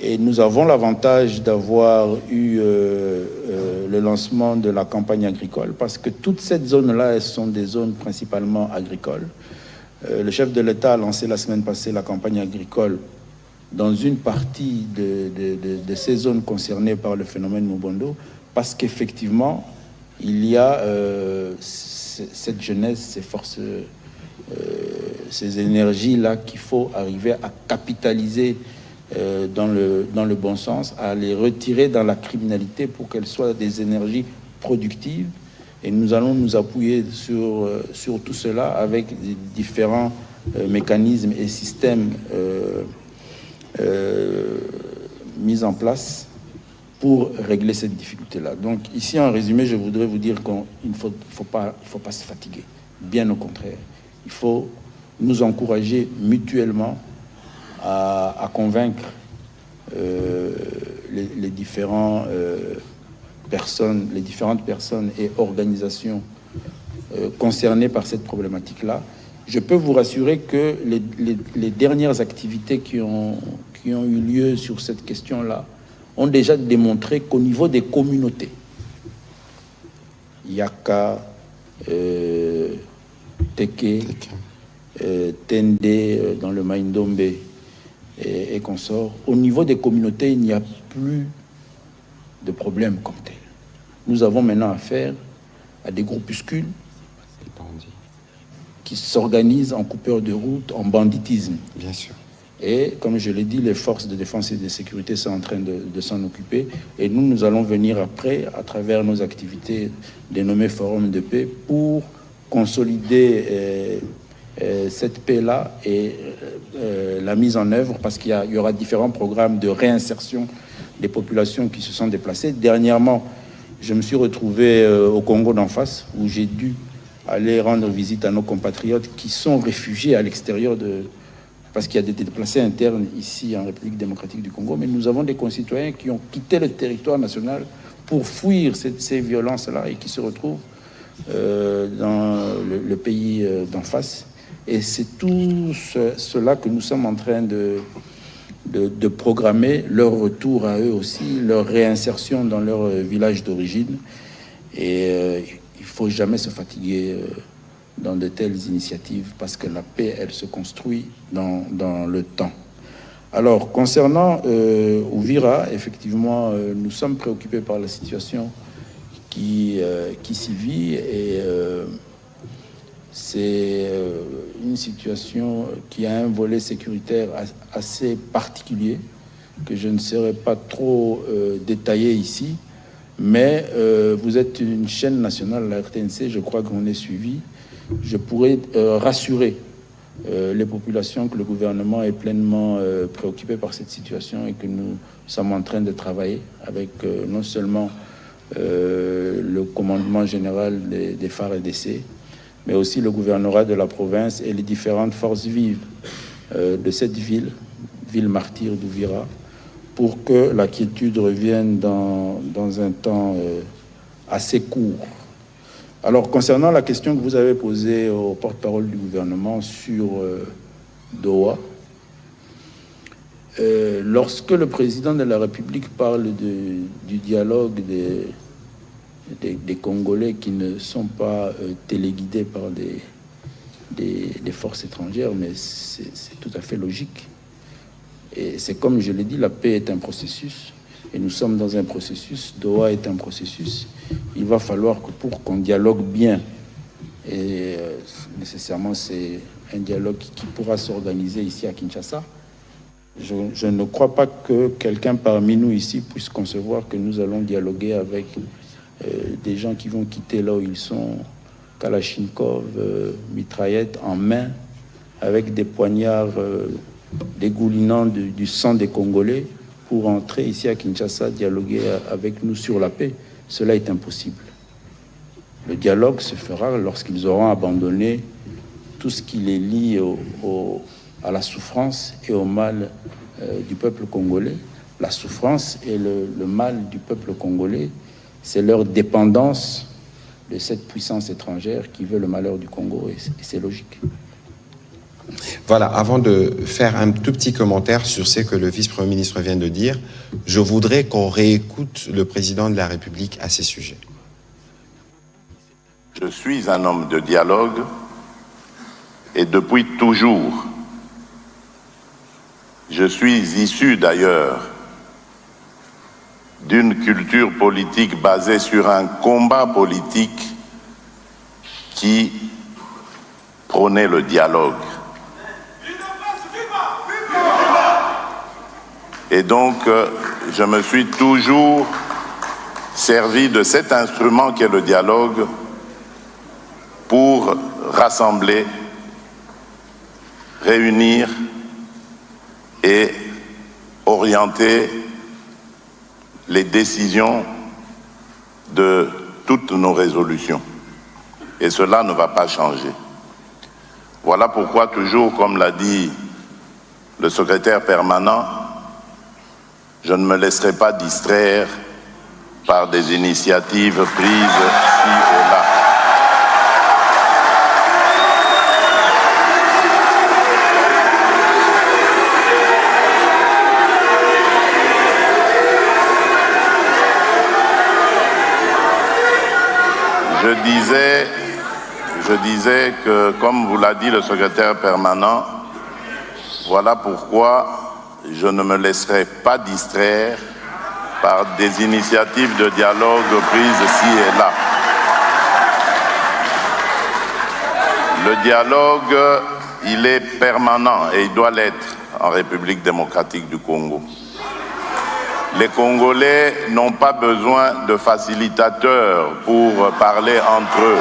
Speaker 2: Et nous avons l'avantage d'avoir eu le lancement de la campagne agricole, parce que toute cette zone-là, sont des zones principalement agricoles. Le chef de l'État a lancé la semaine passée la campagne agricole dans une partie de ces zones concernées par le phénomène Mobondo, parce qu'effectivement, il y a cette jeunesse, ces forces, ces énergies-là qu'il faut arriver à capitaliser dans le bon sens, à les retirer dans la criminalité pour qu'elles soient des énergies productives. Et nous allons nous appuyer sur tout cela avec différents mécanismes et systèmes mis en place pour régler cette difficulté-là. Donc ici, en résumé, je voudrais vous dire qu'il ne faut pas se fatiguer. Bien au contraire. Il faut nous encourager mutuellement à convaincre les différentes personnes et organisations concernées par cette problématique-là. Je peux vous rassurer que les dernières activités qui ont eu lieu sur cette question-là ont déjà démontré qu'au niveau des communautés, Yaka, Teke, Tende dans le Maïndombe et consorts, au niveau des communautés, il n'y a plus de problème comme tel. Nous avons maintenant affaire à des groupuscules qui s'organisent en coupeurs de route, en banditisme.
Speaker 1: Bien sûr.
Speaker 2: Et comme je l'ai dit, les forces de défense et de sécurité sont en train de s'en occuper. Et nous allons venir après, à travers nos activités dénommées Forum de paix, pour consolider cette paix-là et la mise en œuvre, parce qu'il y aura différents programmes de réinsertion des populations qui se sont déplacées. Dernièrement, je me suis retrouvé au Congo d'en face, où j'ai dû aller rendre visite à nos compatriotes qui sont réfugiés à l'extérieur parce qu'il y a des déplacés internes ici en République démocratique du Congo, mais nous avons des concitoyens qui ont quitté le territoire national pour fuir ces violences-là et qui se retrouvent dans le pays d'en face. Et c'est tout cela que nous sommes en train de programmer, leur retour à eux aussi, leur réinsertion dans leur village d'origine. Et il ne faut jamais se fatiguer dans de telles initiatives parce que la paix, elle se construit dans le temps. Alors, concernant Uvira, effectivement, nous sommes préoccupés par la situation qui s'y vit et c'est une situation qui a un volet sécuritaire assez particulier que je ne saurais pas trop détailler ici, mais vous êtes une chaîne nationale, la RTNC, je crois qu'on est suivi. Je pourrais rassurer les populations que le gouvernement est pleinement préoccupé par cette situation et que nous sommes en train de travailler avec non seulement le commandement général des FARDC, mais aussi le gouvernorat de la province et les différentes forces vives de cette ville martyre d'Uvira, pour que la quiétude revienne dans un temps assez court. Alors, concernant la question que vous avez posée au porte-parole du gouvernement sur Doha, lorsque le président de la République parle du dialogue des Congolais qui ne sont pas téléguidés par des forces étrangères, mais c'est tout à fait logique. Et c'est comme je l'ai dit, la paix est un processus, et nous sommes dans un processus, Doha est un processus. Il va falloir que pour qu'on dialogue bien, et nécessairement c'est un dialogue qui pourra s'organiser ici à Kinshasa, je ne crois pas que quelqu'un parmi nous ici puisse concevoir que nous allons dialoguer avec des gens qui vont quitter là où ils sont, Kalachnikov, mitraillettes en main, avec des poignards dégoulinant du sang des Congolais pour entrer ici à Kinshasa, dialoguer avec nous sur la paix. Cela est impossible. Le dialogue se fera lorsqu'ils auront abandonné tout ce qui les lie à la souffrance et au mal du peuple congolais. La souffrance et le mal du peuple congolais, c'est leur dépendance de cette puissance étrangère qui veut le malheur du Congo, et c'est logique.
Speaker 1: Voilà, avant de faire un tout petit commentaire sur ce que le vice-premier ministre vient de dire, je voudrais qu'on réécoute le président de la République à ces sujets.
Speaker 6: Je suis un homme de dialogue et depuis toujours. Je suis issu d'ailleurs d'une culture politique basée sur un combat politique qui prônait le dialogue. Et donc, je me suis toujours servi de cet instrument qu'est le dialogue pour rassembler, réunir et orienter les décisions de toutes nos résolutions. Et cela ne va pas changer. Voilà pourquoi toujours, comme l'a dit le secrétaire permanent, je ne me laisserai pas distraire par des initiatives prises ci ou là. Je disais que, comme vous l'a dit le secrétaire permanent, voilà pourquoi je ne me laisserai pas distraire par des initiatives de dialogue prises ci et là. Le dialogue, il est permanent et il doit l'être en République démocratique du Congo. Les Congolais n'ont pas besoin de facilitateurs pour parler entre eux.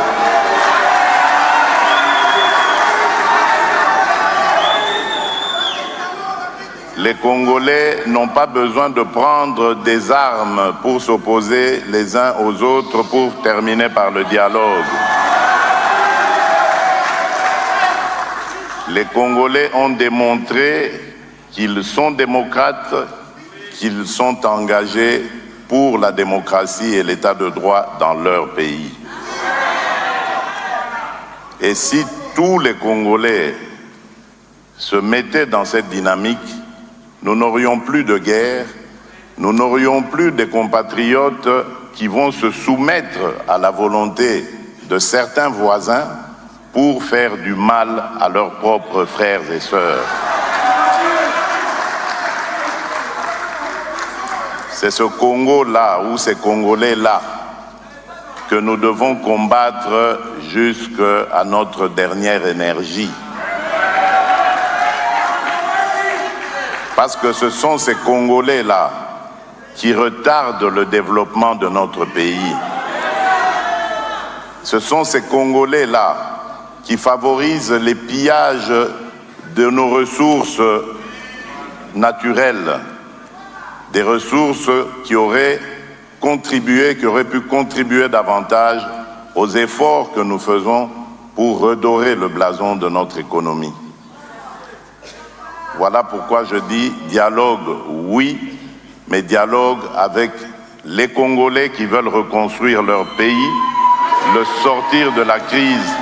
Speaker 6: Les Congolais n'ont pas besoin de prendre des armes pour s'opposer les uns aux autres pour terminer par le dialogue. Les Congolais ont démontré qu'ils sont démocrates, qu'ils sont engagés pour la démocratie et l'état de droit dans leur pays. Et si tous les Congolais se mettaient dans cette dynamique, nous n'aurions plus de guerre, nous n'aurions plus des compatriotes qui vont se soumettre à la volonté de certains voisins pour faire du mal à leurs propres frères et sœurs. C'est ce Congo-là, ou ces Congolais-là, que nous devons combattre jusqu'à notre dernière énergie. Parce que ce sont ces Congolais-là qui retardent le développement de notre pays. Ce sont ces Congolais-là qui favorisent les pillages de nos ressources naturelles, des ressources qui auraient pu contribuer davantage aux efforts que nous faisons pour redorer le blason de notre économie. Voilà pourquoi je dis dialogue, oui, mais dialogue avec les Congolais qui veulent reconstruire leur pays, le sortir de la crise,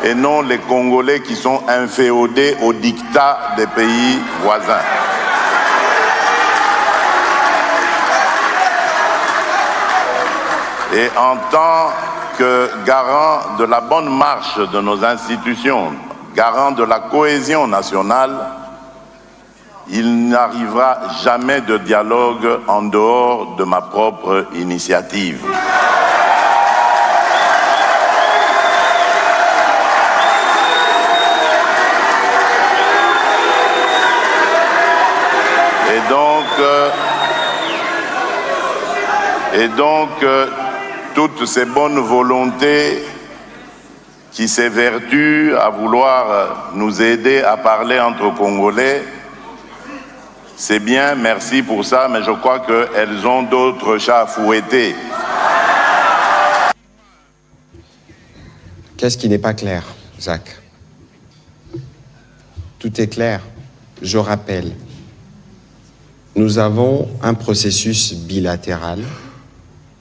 Speaker 6: et non les Congolais qui sont inféodés au diktat des pays voisins. Et en tant que garant de la bonne marche de nos institutions, garant de la cohésion nationale, il n'arrivera jamais de dialogue en dehors de ma propre initiative. Et donc, toutes ces bonnes volontés qui s'évertuent à vouloir nous aider à parler entre Congolais, c'est bien, merci pour ça, mais je crois qu'elles ont d'autres chats à fouetter.
Speaker 1: Qu'est-ce qui n'est pas clair, Jacques? Tout est clair. Je rappelle, nous avons un processus bilatéral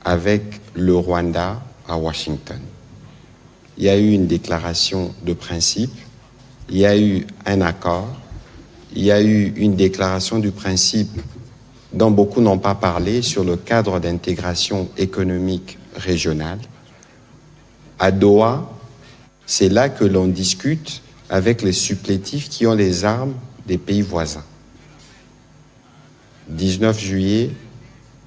Speaker 1: avec le Rwanda à Washington. Il y a eu une déclaration de principe, il y a eu un accord, il y a eu une déclaration du principe dont beaucoup n'ont pas parlé sur le cadre d'intégration économique régionale. À Doha, c'est là que l'on discute avec les supplétifs qui ont les armes des pays voisins. 19 juillet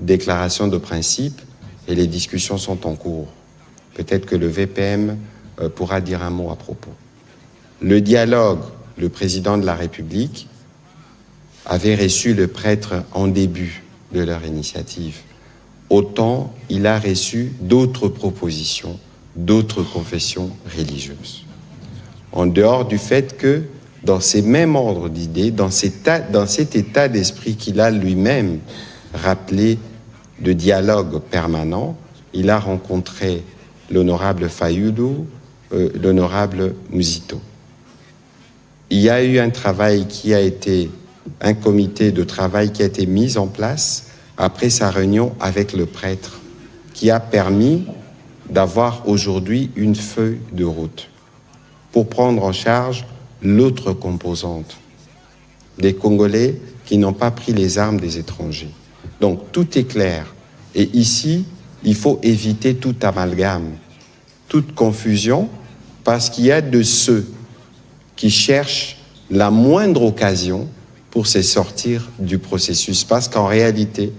Speaker 1: déclaration de principe et les discussions sont en cours. Peut-être que le VPM pourra dire un mot à propos. Le dialogue, le président de la République avait reçu le prêtre en début de leur initiative. Autant il a reçu d'autres propositions, d'autres confessions religieuses. En dehors du fait que, dans ces mêmes ordres d'idées, dans cet état d'esprit qu'il a lui-même rappelé de dialogue permanent, il a rencontré l'honorable Fayulu, l'honorable Muzito. Il y a eu un comité de travail qui a été mis en place après sa réunion avec le prêtre, qui a permis d'avoir aujourd'hui une feuille de route pour prendre en charge l'autre composante des Congolais qui n'ont pas pris les armes des étrangers. Donc tout est clair. Et ici, il faut éviter tout amalgame, toute confusion, parce qu'il y a de ceux qui cherchent la moindre occasion pour se sortir du processus. Parce qu'en réalité,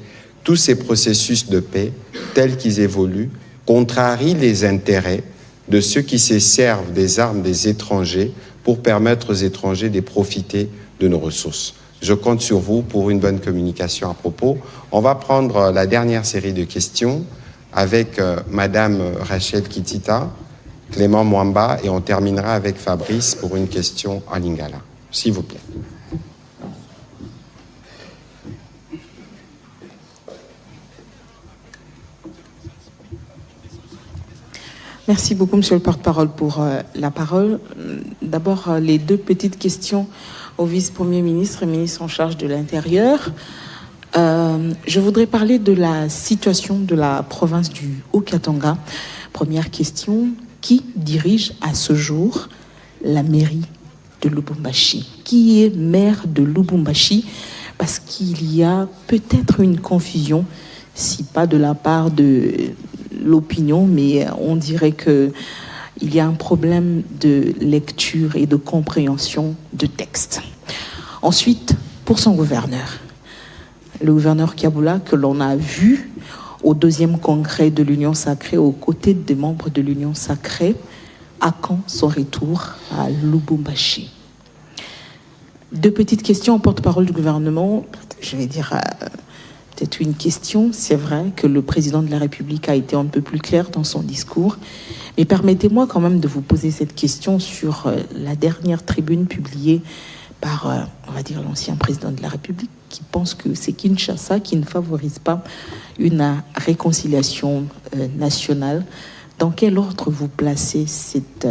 Speaker 1: tous ces processus de paix, tels qu'ils évoluent, contrarient les intérêts de ceux qui se servent des armes des étrangers pour permettre aux étrangers de profiter de nos ressources. Je compte sur vous pour une bonne communication à propos. On va prendre la dernière série de questions avec Madame Rachel Kitita, Clément Mwamba, et on terminera avec Fabrice pour une question en lingala. S'il vous plaît.
Speaker 7: Merci beaucoup, Monsieur le porte-parole, pour la parole. D'abord, les deux petites questions au vice-premier ministre et ministre en charge de l'Intérieur. Je voudrais parler de la situation de la province du Haut-Katanga. Première question, qui dirige à ce jour la mairie de Lubumbashi? Qui est maire de Lubumbashi? Parce qu'il y a peut-être une confusion, si pas de la part de l'opinion, mais on dirait qu'il y a un problème de lecture et de compréhension de texte. Ensuite, pour son gouverneur, le gouverneur Kiabula, que l'on a vu au 2e congrès de l'Union Sacrée, aux côtés des membres de l'Union Sacrée, à quand son retour à Lubumbashi? Deux petites questions au porte-parole du gouvernement. Je vais dire peut-être une question. C'est vrai que le président de la République a été un peu plus clair dans son discours, mais permettez-moi quand même de vous poser cette question sur la dernière tribune publiée par, on va dire, l'ancien président de la République, qui pense que c'est Kinshasa qui ne favorise pas une réconciliation nationale. Dans quel ordre vous placez cette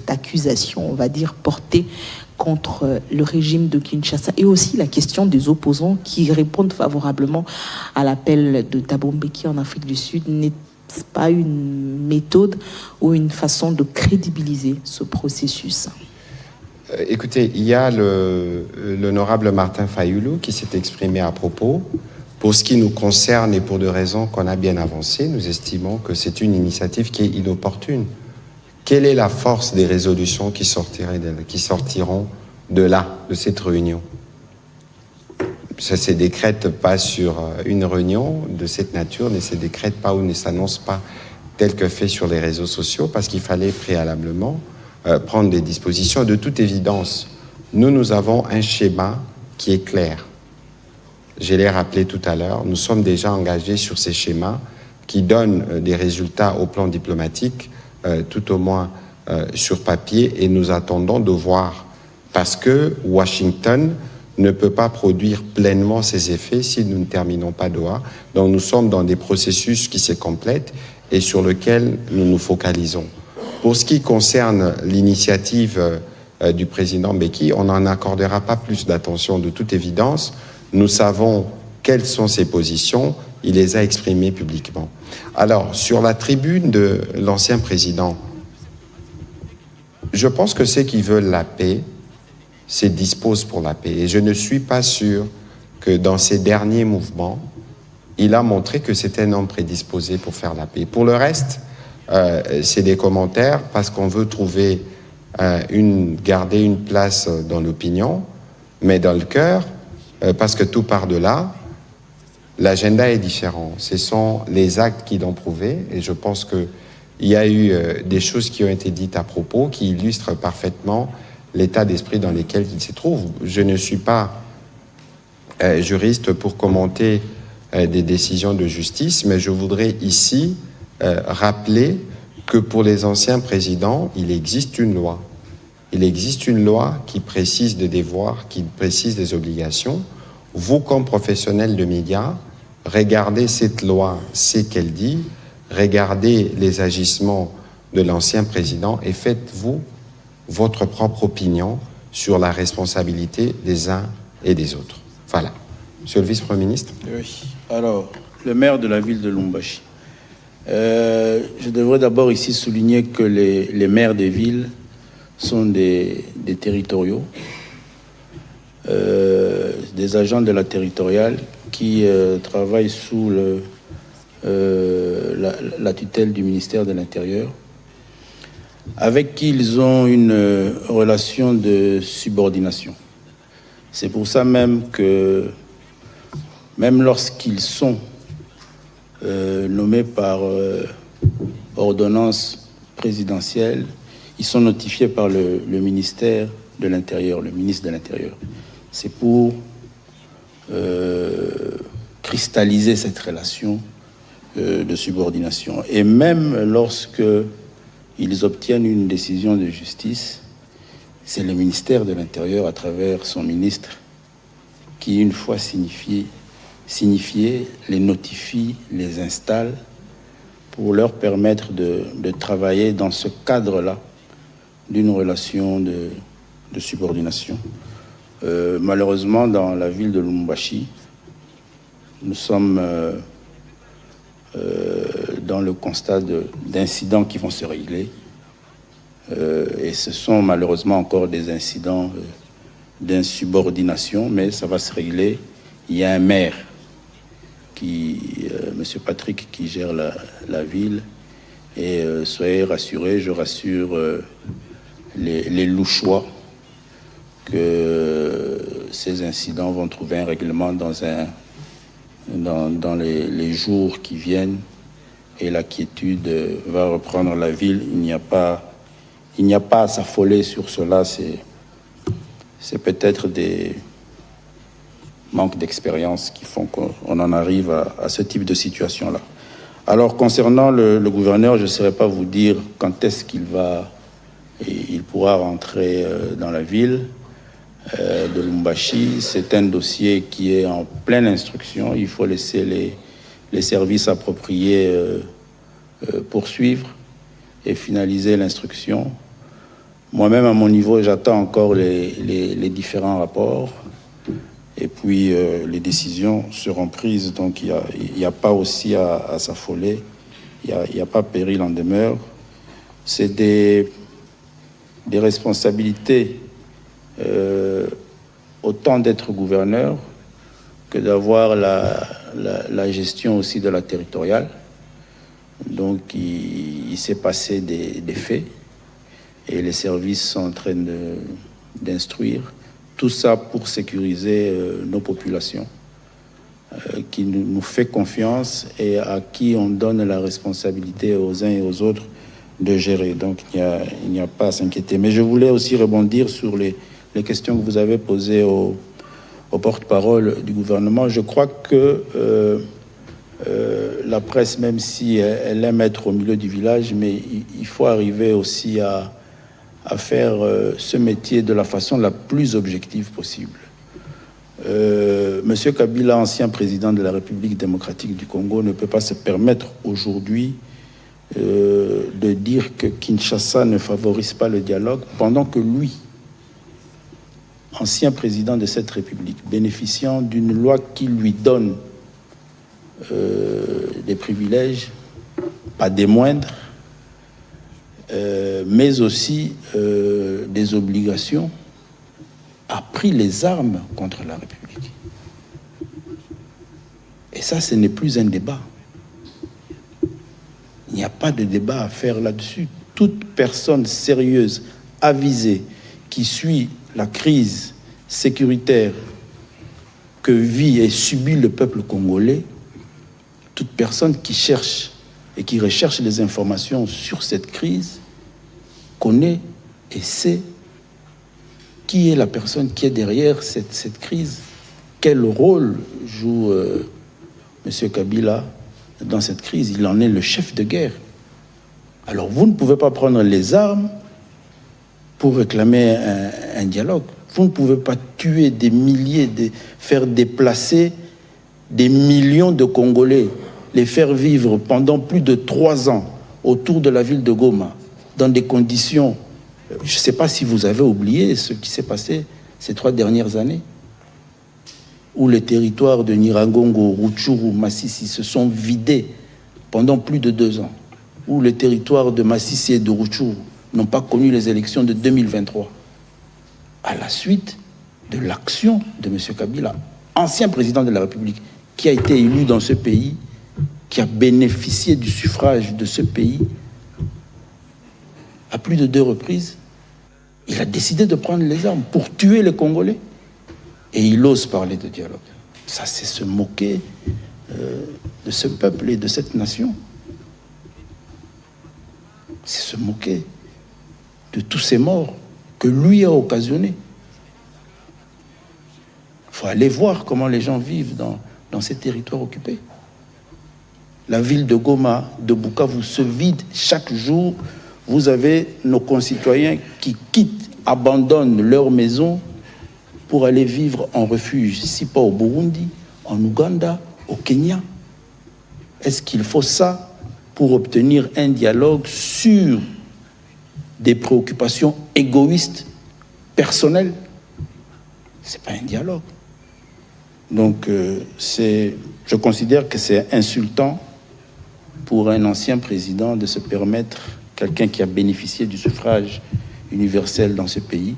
Speaker 7: accusation, on va dire, portée contre le régime de Kinshasa, et aussi la question des opposants qui répondent favorablement à l'appel de Thabo Mbeki en Afrique du Sud? N'est-ce pas une méthode ou une façon de crédibiliser ce processus?
Speaker 1: Écoutez, il y a l'honorable Martin Fayulu qui s'est exprimé à propos. Pour ce qui nous concerne et pour des raisons qu'on a bien avancées, nous estimons que c'est une initiative qui est inopportune. Quelle est la force des résolutions qui sortiront de là, de cette réunion? Ça ne se décrète pas sur une réunion de cette nature, ne se décrète pas ou ne s'annonce pas tel que fait sur les réseaux sociaux, parce qu'il fallait préalablement prendre des dispositions. De toute évidence, nous avons un schéma qui est clair. Je l'ai rappelé tout à l'heure, nous sommes déjà engagés sur ces schémas qui donnent des résultats au plan diplomatique, tout au moins sur papier, et nous attendons de voir, parce que Washington ne peut pas produire pleinement ses effets si nous ne terminons pas Doha. Donc nous sommes dans des processus qui se complètent et sur lesquels nous nous focalisons. Pour ce qui concerne l'initiative du président Mbeki, on n'en accordera pas plus d'attention. De toute évidence, nous savons quelles sont ses positions, il les a exprimées publiquement. Alors, sur la tribune de l'ancien président, je pense que ceux qui veulent la paix se disposent pour la paix. Et je ne suis pas sûr que dans ses derniers mouvements, il a montré que c'était un homme prédisposé pour faire la paix. Pour le reste, c'est des commentaires parce qu'on veut trouver garder une place dans l'opinion, mais dans le cœur, parce que tout part de là, l'agenda est différent. Ce sont les actes qui l'ont prouvé, et je pense qu'il y a eu des choses qui ont été dites à propos qui illustrent parfaitement l'état d'esprit dans lequel il se trouve. Je ne suis pas juriste pour commenter des décisions de justice, mais je voudrais ici rappeler que pour les anciens présidents, il existe une loi. Il existe une loi qui précise des devoirs, qui précise des obligations. Vous, comme professionnels de médias, regardez cette loi, ce qu'elle dit, regardez les agissements de l'ancien président et faites-vous votre propre opinion sur la responsabilité des uns et des autres. Voilà. Monsieur le vice-premier ministre.
Speaker 2: Oui. Alors, le maire de la ville de Lubumbashi. Je devrais d'abord ici souligner que les maires des villes sont des territoriaux, des agents de la territoriale qui travaillent sous la tutelle du ministère de l'Intérieur, avec qui ils ont une relation de subordination. C'est pour ça même que, même lorsqu'ils sont nommés par ordonnance présidentielle, ils sont notifiés par le ministère de l'Intérieur, le ministre de l'Intérieur. C'est pour cristalliser cette relation de subordination. Et même lorsque ils obtiennent une décision de justice, c'est le ministère de l'Intérieur, à travers son ministre, qui, une fois signifié, les notifie, les installe, pour leur permettre de travailler dans ce cadre-là d'une relation de subordination. Malheureusement, dans la ville de Lubumbashi, nous sommes dans le constat d'incidents qui vont se régler. Et ce sont malheureusement encore des incidents d'insubordination, mais ça va se régler. Il y a un maire, Monsieur Patrick, qui gère la ville. Et soyez rassurés, je rassure les Louchois que ces incidents vont trouver un règlement dans les jours qui viennent, et la quiétude va reprendre la ville. Il n'y a pas à s'affoler sur cela. C'est peut-être des manques d'expérience qui font qu'on en arrive à ce type de situation-là. Alors, concernant le gouverneur, je ne saurais pas vous dire quand est-ce qu'il pourra rentrer dans la ville de Lubumbashi. C'est un dossier qui est en pleine instruction. Il faut laisser les services appropriés poursuivre et finaliser l'instruction. Moi-même, à mon niveau, j'attends encore les différents rapports. Et puis, les décisions seront prises. Donc, il n'y a pas aussi à s'affoler. Il n'y a pas péril en demeure. C'est des responsabilités, autant d'être gouverneur que d'avoir la gestion aussi de la territoriale. Donc, il s'est passé des faits et les services sont en train d'instruire. Tout ça pour sécuriser nos populations, qui nous fait confiance et à qui on donne la responsabilité aux uns et aux autres de gérer. Donc, il n'y a pas à s'inquiéter. Mais je voulais aussi rebondir sur les questions que vous avez posées au porte-parole du gouvernement. Je crois que la presse, même si elle aime être au milieu du village, mais il faut arriver aussi à faire ce métier de la façon la plus objective possible. Monsieur Kabila, ancien président de la République démocratique du Congo, ne peut pas se permettre aujourd'hui de dire que Kinshasa ne favorise pas le dialogue, pendant que lui, ancien président de cette République, bénéficiant d'une loi qui lui donne des privilèges, pas des moindres, mais aussi des obligations, a pris les armes contre la République. Et ça, ce n'est plus un débat. Il n'y a pas de débat à faire là-dessus. Toute personne sérieuse, avisée, qui suit la crise sécuritaire que vit et subit le peuple congolais, toute personne qui cherche et qui recherche des informations sur cette crise connaît et sait qui est la personne qui est derrière cette crise, quel rôle joue M. Kabila dans cette crise. Il en est le chef de guerre. Alors vous ne pouvez pas prendre les armes pour réclamer un dialogue. Vous ne pouvez pas tuer des milliers, faire déplacer des millions de Congolais, les faire vivre pendant plus de 3 ans autour de la ville de Goma, dans des conditions... Je ne sais pas si vous avez oublié ce qui s'est passé ces 3 dernières années, où les territoires de Nyiragongo, Rutshuru, Masisi se sont vidés pendant plus de 2 ans, où les territoires de Masisi et de Rutshuru n'ont pas connu les élections de 2023, à la suite de l'action de M. Kabila, ancien président de la République, qui a été élu dans ce pays, qui a bénéficié du suffrage de ce pays à plus de 2 reprises. Il a décidé de prendre les armes pour tuer les Congolais. Et il ose parler de dialogue. Ça, c'est se moquer de ce peuple et de cette nation. C'est se moquer de tous ces morts que lui a occasionnés. Il faut aller voir comment les gens vivent dans ces territoires occupés. La ville de Goma, de Bukavu se vide chaque jour. Vous avez nos concitoyens qui quittent, abandonnent leur maison pour aller vivre en refuge, si pas au Burundi, en Ouganda, au Kenya. Est-ce qu'il faut ça pour obtenir un dialogue sur des préoccupations égoïstes, personnelles? C'est pas un dialogue. Donc, je considère que c'est insultant pour un ancien président de se permettre, quelqu'un qui a bénéficié du suffrage universel dans ce pays,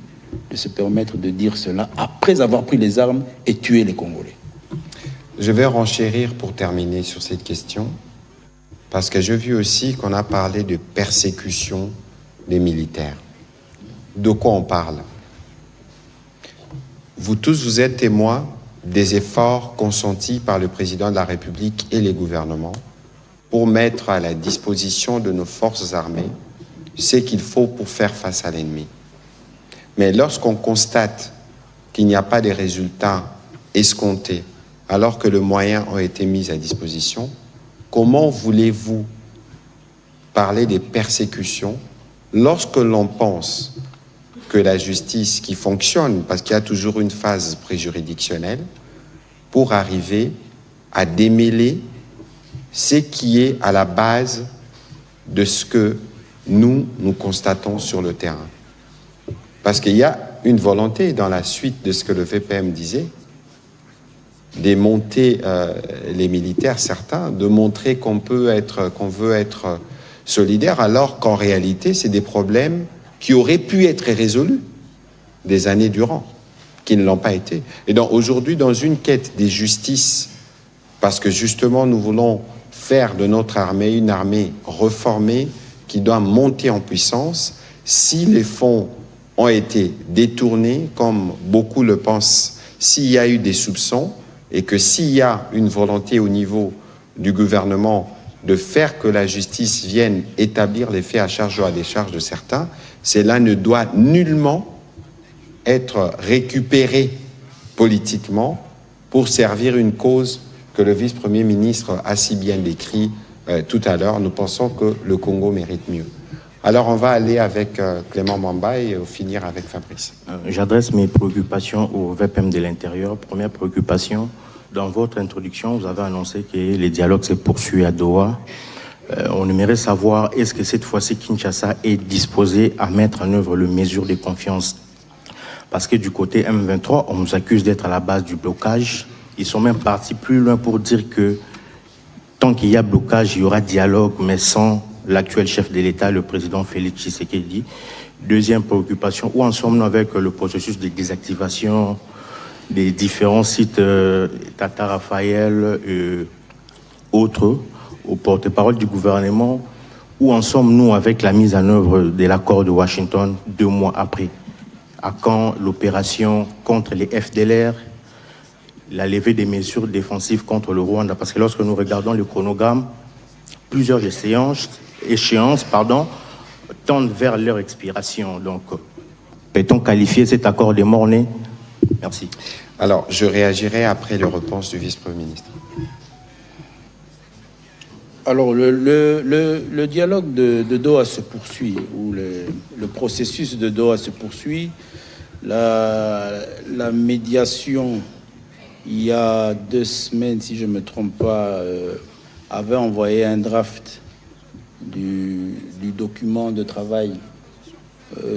Speaker 2: de se permettre de dire cela après avoir pris les armes et tué les Congolais.
Speaker 1: Je vais renchérir pour terminer sur cette question, parce que j'ai vu aussi qu'on a parlé de persécution des militaires. De quoi on parle? Vous tous, vous êtes témoins des efforts consentis par le président de la République et les gouvernements pour mettre à la disposition de nos forces armées ce qu'il faut pour faire face à l'ennemi. Mais lorsqu'on constate qu'il n'y a pas de résultats escomptés, alors que les moyens ont été mis à disposition, comment voulez-vous parler des persécutions lorsque l'on pense que la justice qui fonctionne, parce qu'il y a toujours une phase préjuridictionnelle, pour arriver à démêler ce qui est à la base de ce que nous constatons sur le terrain. Parce qu'il y a une volonté, dans la suite de ce que le VPM disait, de monter les militaires, certains, de montrer qu'on veut être solidaire, alors qu'en réalité, c'est des problèmes qui auraient pu être résolus des années durant, qui ne l'ont pas été. Et donc aujourd'hui, dans une quête des justices, parce que justement nous voulons faire de notre armée une armée reformée qui doit monter en puissance, si les fonds ont été détournés, comme beaucoup le pensent, s'il y a eu des soupçons, et que s'il y a une volonté au niveau du gouvernement de faire que la justice vienne établir les faits à charge ou à décharge de certains, cela ne doit nullement être récupéré politiquement pour servir une cause que le vice-premier ministre a si bien décrit tout à l'heure. Nous pensons que le Congo mérite mieux. Alors on va aller avec Clément Mamba et finir avec Fabrice.
Speaker 8: J'adresse mes préoccupations au VPM de l'Intérieur. Première préoccupation, dans votre introduction, vous avez annoncé que les dialogues se poursuivent à Doha. On aimerait savoir, est-ce que cette fois-ci Kinshasa est disposé à mettre en œuvre les mesures de confiance? Parce que du côté M23, on nous accuse d'être à la base du blocage. Ils sont même partis plus loin pour dire que tant qu'il y a blocage, il y aura dialogue, mais sans l'actuel chef de l'État, le président Félix Tshisekedi. Deuxième préoccupation, où en sommes-nous avec le processus de désactivation des différents sites Tata Raphaël et autres, au porte-parole du gouvernement? Où en sommes-nous avec la mise en œuvre de l'accord de Washington 2 mois après? À quand l'opération contre les FDLR? la levée des mesures défensives contre le Rwanda? Parce que lorsque nous regardons le chronogramme, plusieurs échéances tendent vers leur expiration. Donc, peut-on qualifier cet accord de mort-né? Merci.
Speaker 1: Alors, je réagirai après les réponses du vice-premier ministre.
Speaker 2: Alors, le dialogue de Doha se poursuit, ou le processus de Doha se poursuit. La médiation, il y a 2 semaines, si je ne me trompe pas, avait envoyé un draft du document de travail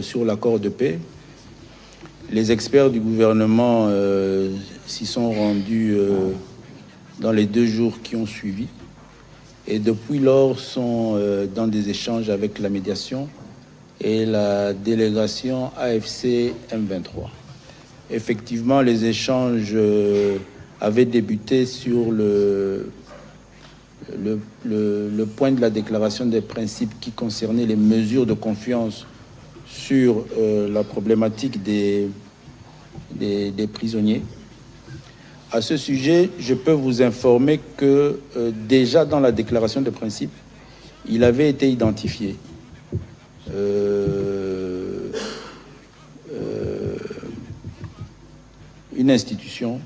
Speaker 2: sur l'accord de paix. Les experts du gouvernement s'y sont rendus dans les 2 jours qui ont suivi. Et depuis lors, sont dans des échanges avec la médiation et la délégation AFC M23. Effectivement, les échanges avaient débuté sur le point de la déclaration des principes qui concernait les mesures de confiance sur la problématique des prisonniers. À ce sujet, je peux vous informer que déjà dans la déclaration de principe, il avait été identifié une institution,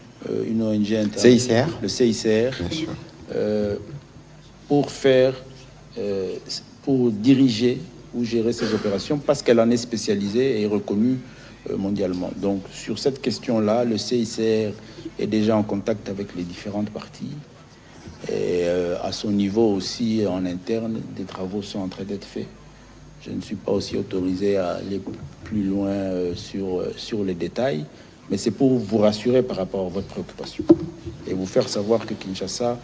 Speaker 2: une ONG interne,
Speaker 1: CICR,
Speaker 2: le CICR,
Speaker 1: bien sûr,
Speaker 2: pour diriger ou gérer ces opérations parce qu'elle en est spécialisée et reconnue mondialement. Donc sur cette question-là, le CICR est déjà en contact avec les différentes parties et à son niveau aussi en interne, des travaux sont en train d'être faits. Je ne suis pas aussi autorisé à aller plus loin sur les détails, mais c'est pour vous rassurer par rapport à votre préoccupation et vous faire savoir que Kinshasa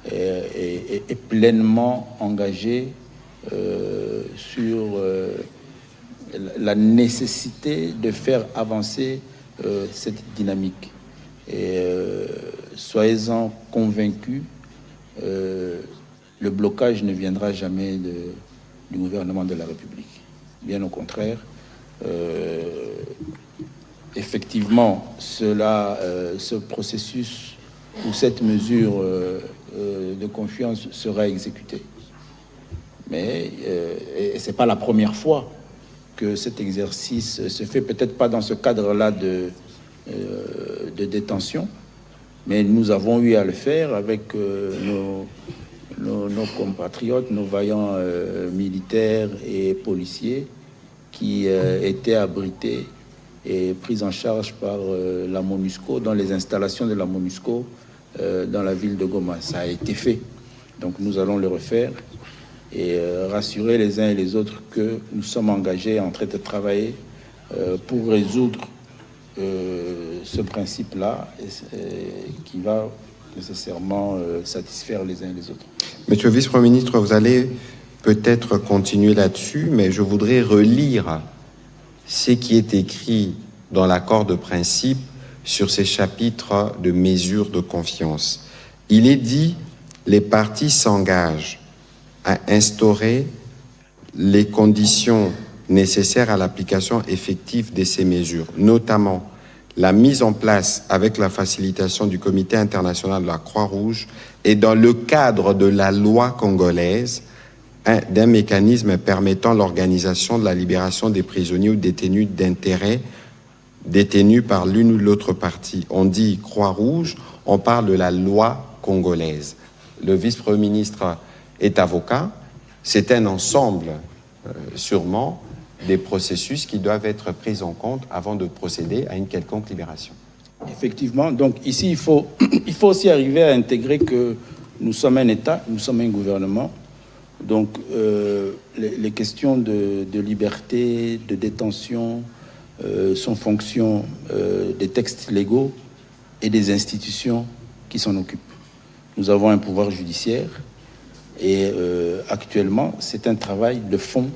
Speaker 2: est pleinement engagé sur la nécessité de faire avancer cette dynamique. Et soyez-en convaincus, le blocage ne viendra jamais du gouvernement de la République. Bien au contraire, effectivement, ce processus ou cette mesure de confiance sera exécutée. Mais ce n'est pas la première fois que cet exercice se fait, peut-être pas dans ce cadre-là de détention, mais nous avons eu à le faire avec nos compatriotes, nos vaillants militaires et policiers qui étaient abrités et pris en charge par la MONUSCO, dans les installations de la MONUSCO dans la ville de Goma. Ça a été fait. Donc nous allons le refaire et rassurer les uns et les autres que nous sommes engagés en train de travailler pour résoudre ce principe-là qui va nécessairement satisfaire les uns et les autres.
Speaker 1: Monsieur le vice-premier ministre, vous allez peut-être continuer là-dessus, mais je voudrais relire ce qui est écrit dans l'accord de principe sur ces chapitres de mesures de confiance. Il est dit, les parties s'engagent à instaurer les conditions nécessaires à l'application effective de ces mesures, notamment la mise en place avec la facilitation du Comité international de la Croix-Rouge et dans le cadre de la loi congolaise d'un mécanisme permettant l'organisation de la libération des prisonniers ou détenus d'intérêt détenus par l'une ou l'autre partie. On dit Croix-Rouge, on parle de la loi congolaise. Le vice-premier ministre est avocat, c'est un ensemble, sûrement, des processus qui doivent être pris en compte avant de procéder à une quelconque libération.
Speaker 2: Effectivement, donc ici, il faut aussi arriver à intégrer que nous sommes un État, nous sommes un gouvernement. Donc, les questions de liberté, de détention, sont fonction des textes légaux et des institutions qui s'en occupent. Nous avons un pouvoir judiciaire et actuellement, c'est un travail de fond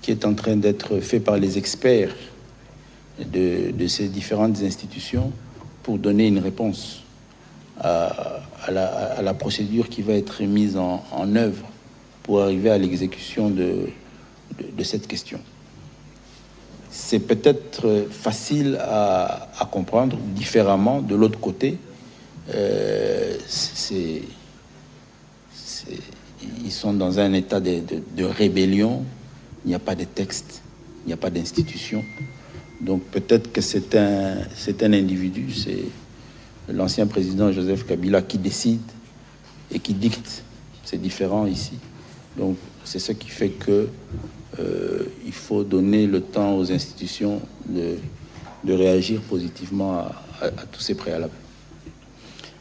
Speaker 2: qui est en train d'être fait par les experts de ces différentes institutions pour donner une réponse à la procédure qui va être mise en œuvre pour arriver à l'exécution de cette question. C'est peut-être facile à comprendre différemment de l'autre côté, ils sont dans un état de rébellion. Il n'y a pas de texte, il n'y a pas d'institution. Donc peut-être que c'est un individu, c'est l'ancien président Joseph Kabila qui décide et qui dicte. C'est différent ici. Donc c'est ce qui fait que il faut donner le temps aux institutions de réagir positivement à tous ces préalables.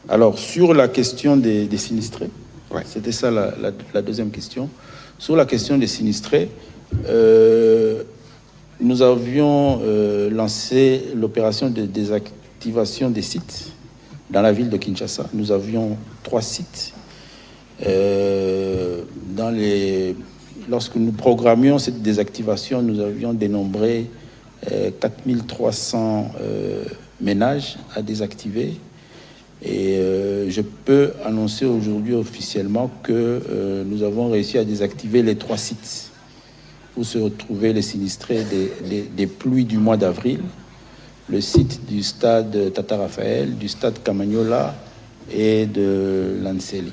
Speaker 2: Alors sur la question des sinistrés, ouais. C'était ça la deuxième question. Sur la question des sinistrés, nous avions lancé l'opération de désactivation des sites dans la ville de Kinshasa. Nous avions 3 sites. Lorsque nous programmions cette désactivation, nous avions dénombré 4300 ménages à désactiver. Et je peux annoncer aujourd'hui officiellement que nous avons réussi à désactiver les 3 sites où se retrouvaient les sinistrés des pluies du mois d'avril. Le site du stade Tata Raphaël, du stade Kamagnola et de Lanseli.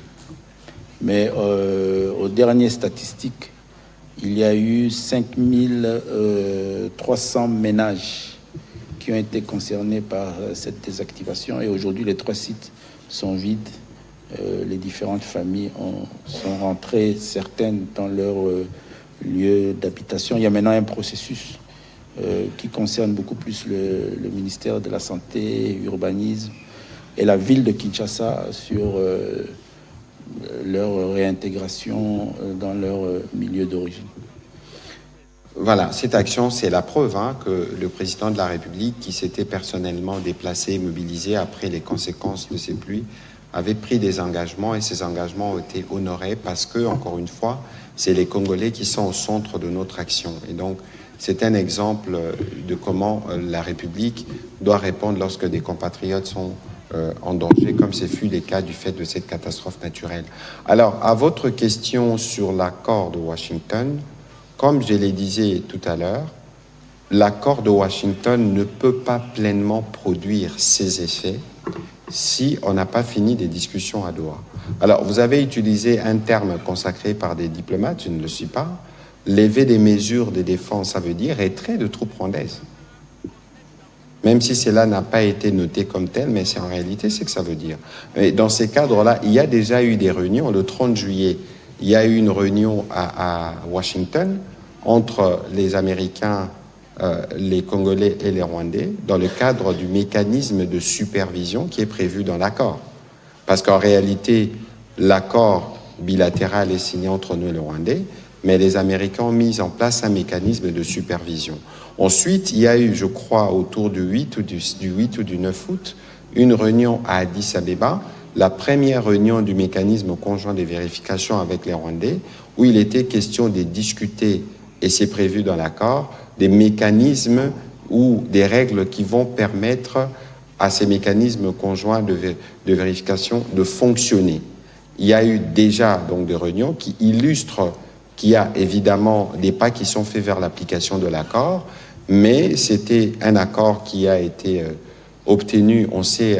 Speaker 2: Mais aux dernières statistiques, il y a eu 5300 ménages qui ont été concernés par cette désactivation. Et aujourd'hui, les 3 sites sont vides. Les différentes familles sont rentrées, certaines dans leur lieu d'habitation. Il y a maintenant un processus qui concerne beaucoup plus le ministère de la Santé, Urbanisme et la ville de Kinshasa sur leur réintégration dans leur milieu d'origine.
Speaker 1: Voilà, cette action, c'est la preuve que le président de la République, qui s'était personnellement déplacé et mobilisé après les conséquences de ces pluies, avait pris des engagements et ces engagements ont été honorés parce que, encore une fois, c'est les Congolais qui sont au centre de notre action. Et donc, c'est un exemple de comment la République doit répondre lorsque des compatriotes sont en danger, comme ce fut le cas du fait de cette catastrophe naturelle. Alors, à votre question sur l'accord de Washington, comme je l'ai dit tout à l'heure, l'accord de Washington ne peut pas pleinement produire ses effets si on n'a pas fini des discussions à Doha. Alors, vous avez utilisé un terme consacré par des diplomates, je ne le suis pas. Lever des mesures de défense, ça veut dire retrait de troupes rwandaises. Même si cela n'a pas été noté comme tel, mais en réalité, c'est que ça veut dire. Et dans ces cadres-là, il y a déjà eu des réunions. Le 30 juillet, il y a eu une réunion à Washington entre les Américains, les Congolais et les Rwandais dans le cadre du mécanisme de supervision qui est prévu dans l'accord. Parce qu'en réalité, l'accord bilatéral est signé entre nous et les Rwandais, mais les Américains ont mis en place un mécanisme de supervision. Ensuite, il y a eu, je crois, autour du 8 ou du 9 août, une réunion à Addis Abeba, la première réunion du mécanisme conjoint de vérification avec les Rwandais, où il était question de discuter, et c'est prévu dans l'accord, des mécanismes ou des règles qui vont permettre à ces mécanismes conjoints de vérification de fonctionner. Il y a eu déjà donc des réunions qui illustrent qu'il y a évidemment des pas qui sont faits vers l'application de l'accord, mais c'était un accord qui a été obtenu, on sait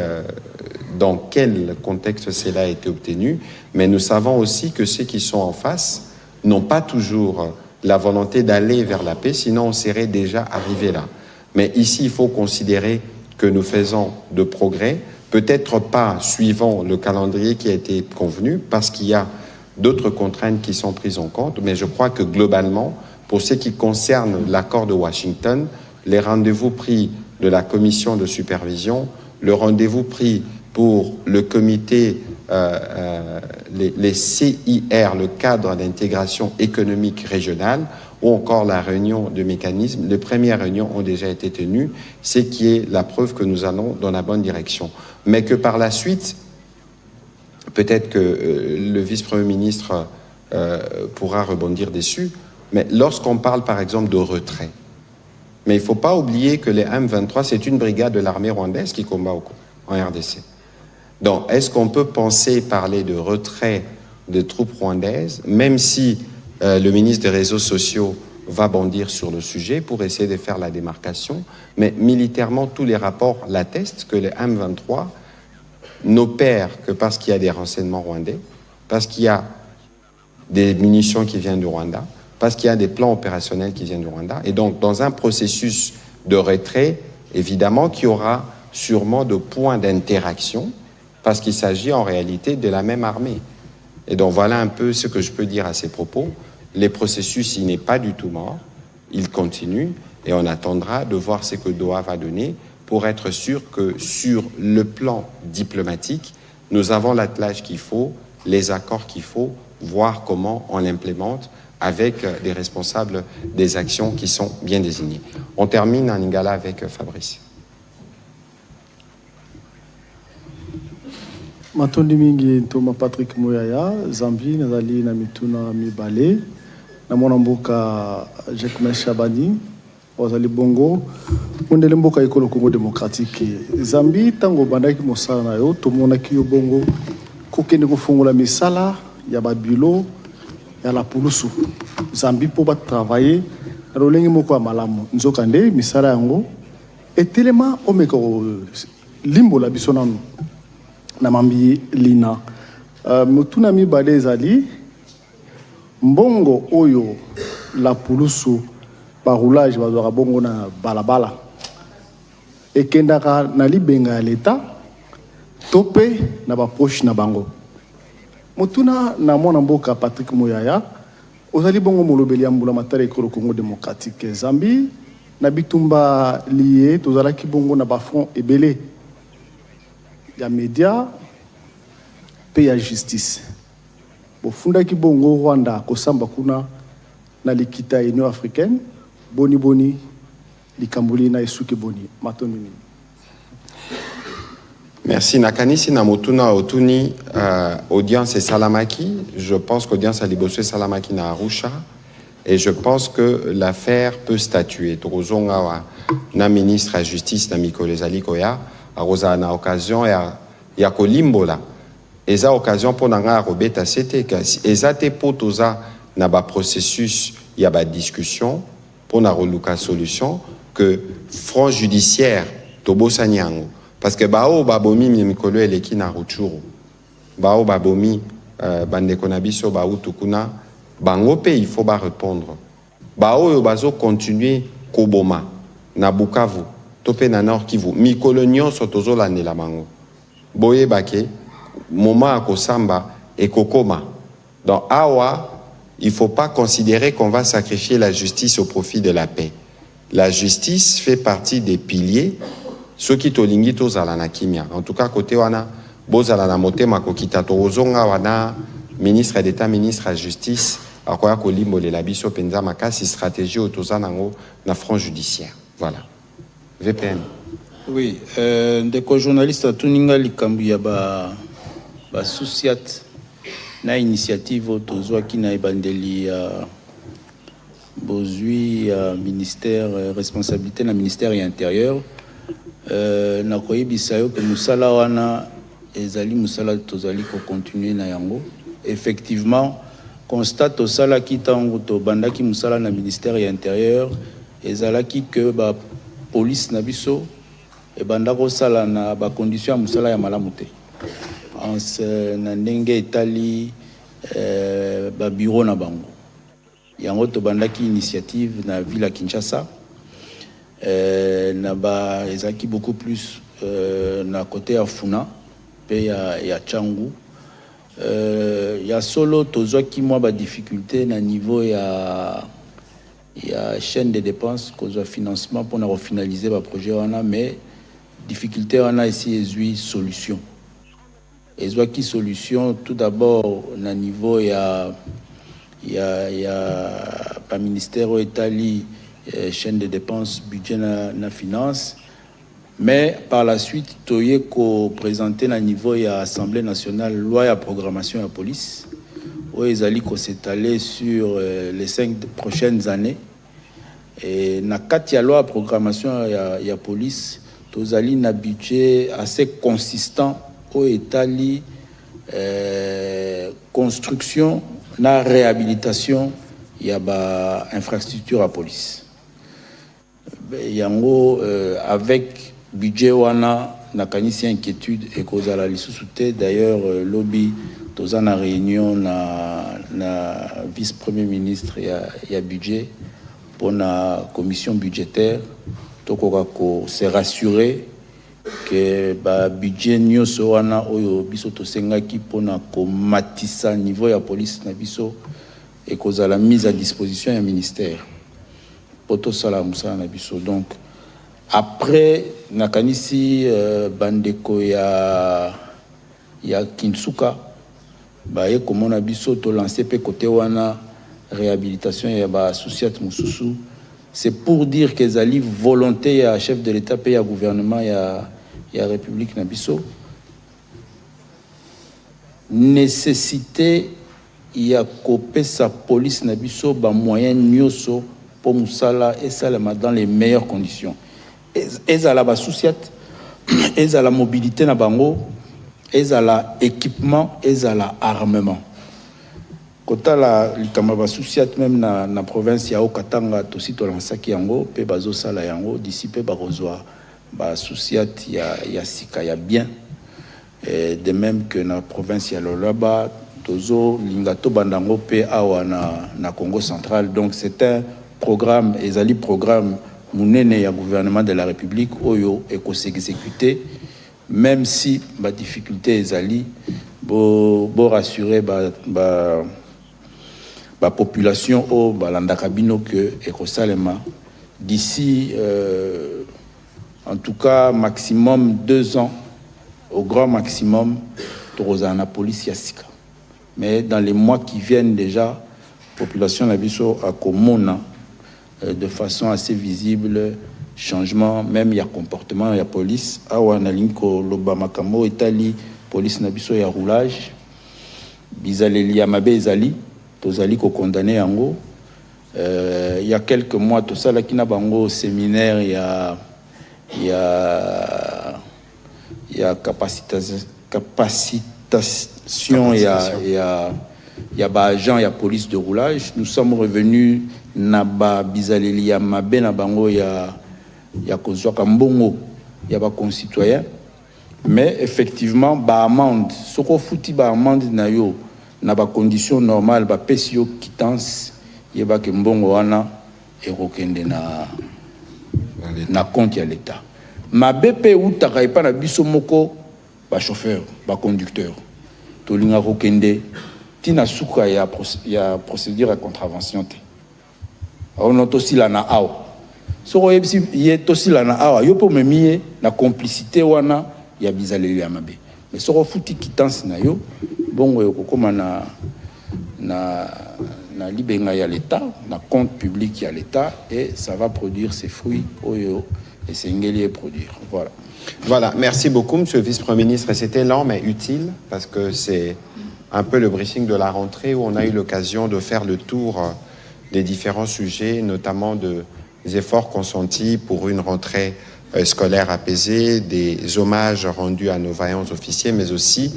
Speaker 1: dans quel contexte cela a été obtenu, mais nous savons aussi que ceux qui sont en face n'ont pas toujours la volonté d'aller vers la paix, sinon on serait déjà arrivé là. Mais ici, il faut considérer que nous faisons de progrès, peut-être pas suivant le calendrier qui a été convenu, parce qu'il y a d'autres contraintes qui sont prises en compte, mais je crois que globalement, pour ce qui concerne l'accord de Washington, les rendez-vous pris de la commission de supervision, le rendez-vous pris pour le comité, les CIR, le cadre d'intégration économique régionale, ou encore la réunion de mécanisme, les premières réunions ont déjà été tenues, ce qui est la preuve que nous allons dans la bonne direction. Mais que par la suite, peut-être que le vice-premier ministre pourra rebondir dessus, mais lorsqu'on parle par exemple de retrait, mais il ne faut pas oublier que les M23, c'est une brigade de l'armée rwandaise qui combat en RDC. Donc, est-ce qu'on peut parler de retrait de troupes rwandaises, même si le ministre des Réseaux sociaux va bondir sur le sujet pour essayer de faire la démarcation, mais militairement, tous les rapports l'attestent que les M23 n'opère que parce qu'il y a des renseignements rwandais, parce qu'il y a des munitions qui viennent du Rwanda, parce qu'il y a des plans opérationnels qui viennent du Rwanda. Et donc, dans un processus de retrait, évidemment qu'il y aura sûrement de points d'interaction, parce qu'il s'agit en réalité de la même armée. Et donc, voilà un peu ce que je peux dire à ces propos. Les processus, il n'est pas du tout mort, il continue, et on attendra de voir ce que Doha va donner pour être sûr que sur le plan diplomatique, nous avons l'attelage qu'il faut, les accords qu'il faut, voir comment on l'implémente avec des responsables des actions qui sont bien désignés. On termine en Lingala avec Fabrice.
Speaker 9: Matondi mingi ntoma Patrick Mouyaya, Zambie, nazali na mituna mibale, na mwana mboka Jacques Chabani, wazali bongo, ondele mboka ekolo Congo démocratique. Zambie, tango bandaki mosala na yo, tomonaki yo bongo, kokende kofungola misala, ya babilo, ya la pulusu. Zambie po ba travailler, na rolengi moko ya malamu. Nzokande, misala yango, etelema omeko limbo la biso nanu. Na mambi lina mutuna mibale ezali mbongo oyo la pulusu ba roulage bazwaka bongo na balabala ekendaka na libenga ya leta tope na ba poche na bango. Mutuna na mwana mboka Patrick Mouyaya ozali bongo molobeli ya mbula matari ekolo Congo démocratique Zambie na bitumba lié tozalaki bongo na ba front ebele ya média pe ya justice. Bofunda ki bongo Rwanda kosamba kuna na likita Union africaine boni likambuli na esuki boni matonini.
Speaker 1: Merci. Nakanisi Namotuna Otuni, audience et Salamaki. Je pense qu'audience à Liboswe Salamaki na Arusha. Et je pense que l'affaire peut statuer. Torozonga na ministre à justice na Mikole Zalikoya. Arosa na occasion ya kolimbola eza occasion pour nanga robeta c'était eza te potoza na ba processus ya ba discussion pour na roluka solution que front judiciaire tobosa nyango parce que bao babomi mikolo eleki na ruchuru bao babomi bandeko na biso ba utukuna bango pe il faut ba répondre bao yo bazo continuer koboma na Bukavu topé na Nord Kivu mikolo nyonso tozolandela bango boye bake moment akosamba et kokoma. Donc awa il faut pas considérer qu'on va sacrifier la justice au profit de la paix. La justice fait partie des piliers ceux qui tolingi tozala na kimia. En tout cas côté wana bozala na motema kokita tozonga wana ministre d'état ministre à justice akoya kolimbolela biso penza makasi stratégie otozanango na front judiciaire. Voilà. VPN.
Speaker 2: Oui, des journalistes à Tuninga likambu ya ba souciat na initiative autozwa ki na ebandeli ya bozui ministère responsabilité na ministère intérieur na koyebisa yo ke musala wana ezali musala tozali ko continuer na yango. Effectivement, constate osala ki tango to bandaki musala na ministère intérieur ezalaki que ba police na biso e bandako sala na ba condition ya musala ya malamu te na ndenge etali ba bureau na bango yango to bandaki initiative na ville ya Kinshasa na ba ezaki beaucoup plus na côté ya Funa pe ya Changu ya solo tozwaki mwa ba difficulté na niveau ya chaîne de dépenses cause de financement pour refinaliser le projet mais difficulté on a ici ezui solution ezwa qui solution tout d'abord na niveau ya pas ministère au Italie chaîne de dépenses budget na finance mais par la suite toye ko présenter na niveau ya Assemblée nationale loi ya programmation ya police où ils allaient s'étaler sur les 5 prochaines années. Et na kati ya loi programmation ya police, tous allés na budget assez consistant au Italie construction na réhabilitation ya ba infrastructure à police. Yango avec budget wana nakanisi inquiétude et cause à la lissusute. D'ailleurs, lobby dans une réunion na vice-premier ministre et à budget pour la commission budgétaire, donc se rassurer que le budget nyonso wana oyo biso tosengaki pona ko matisa niveau ya police na biso et cause à la mise à disposition du ministère pour tout ça la musala na biso. Donc après nakanisi bandeko ya Kinsuka baye komona biso to lancer pe côté wana réhabilitation ya ba associate mususu. C'est pour dire que zali volonté ya chef de l'État pe ya gouvernement ya République Nabiso. Nécessité ya copé sa police Nabiso ba moyen nyoso pour musala et ça dans les meilleures conditions. Et à la associate, et à la mobilité na bango, et à la équipement, et à la armement. Kota la likamaba souciate même na province ya Okatanga tosi to lansaki yango pe bazo sala yango d'ici pe barozwa ba souciate ya sika ya bien de même que na province ya Lolaba tozo lingato bandango pe awa na Congo central. Donc c'est un programme ezali programme munene ya gouvernement de la République oyo eko s'exécuter même si ba difficulté ezali bo rassurer la population au Balandakabino que Ekosalema d'ici en tout cas maximum 2 ans au grand maximum Torozana police Yassika. Mais dans les mois qui viennent déjà population Nabiso a Komona de façon assez visible changement même il y a comportement il y a police awa nalinko lobamakamo Italie police Nabiso ya roulage bizaleli ya mabe ezali tozali ko condamné yango il y a quelques mois tout ça là qui n'a bango séminaire il y a capacitation il y a ba agent il y a police de roulage. Nous sommes revenus na ba bizaleli ya mabe na bango ya kozwa kambongo ya ba concitoyens mais effectivement ba amende soko futi ba amende na yo na ba condition normale ba pesio quittance yeba ke mbongo wana erokende na compte ya l'état ma BP utaka epa na biso moko ba chauffeur ba conducteur to linga rokende tina suka ya procédure à contravention te on aussi la na awa soko yebisi ye tosi la na awa yo po memie na complicité wana ya bizaleli ya mabe mais soko futi quittance na yo bongo yokokoma na libenga ya l'état na compte public ya l'état et ça va produire ses fruits oyo et sengeli produire.
Speaker 1: Voilà, merci beaucoup monsieur le vice-premier ministre. C'était lent mais utile parce que c'est un peu le briefing de la rentrée où on a eu l'occasion de faire le tour des différents sujets, notamment des efforts consentis pour une rentrée scolaire apaisée, des hommages rendus à nos vaillants officiers, mais aussi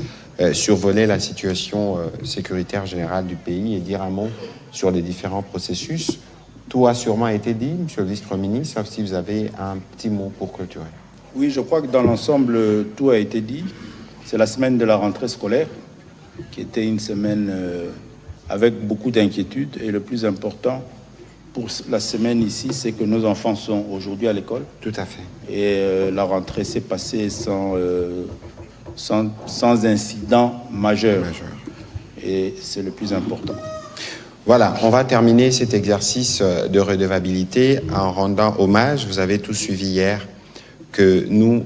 Speaker 1: survoler la situation sécuritaire générale du pays et dire un mot sur les différents processus. Tout a sûrement été dit, monsieur le vice-premier ministre, sauf si vous avez un petit mot pour clôturer.
Speaker 2: Oui, je crois que dans l'ensemble, tout a été dit. C'est la semaine de la rentrée scolaire, qui était une semaine avec beaucoup d'inquiétudes. Et le plus important pour la semaine ici, c'est que nos enfants sont aujourd'hui à l'école.
Speaker 1: Tout à fait.
Speaker 2: Et la rentrée s'est passée sans incident majeur. Et c'est le plus important.
Speaker 1: Voilà, on va terminer cet exercice de redevabilité en rendant hommage. Vous avez tous suivi hier que nous,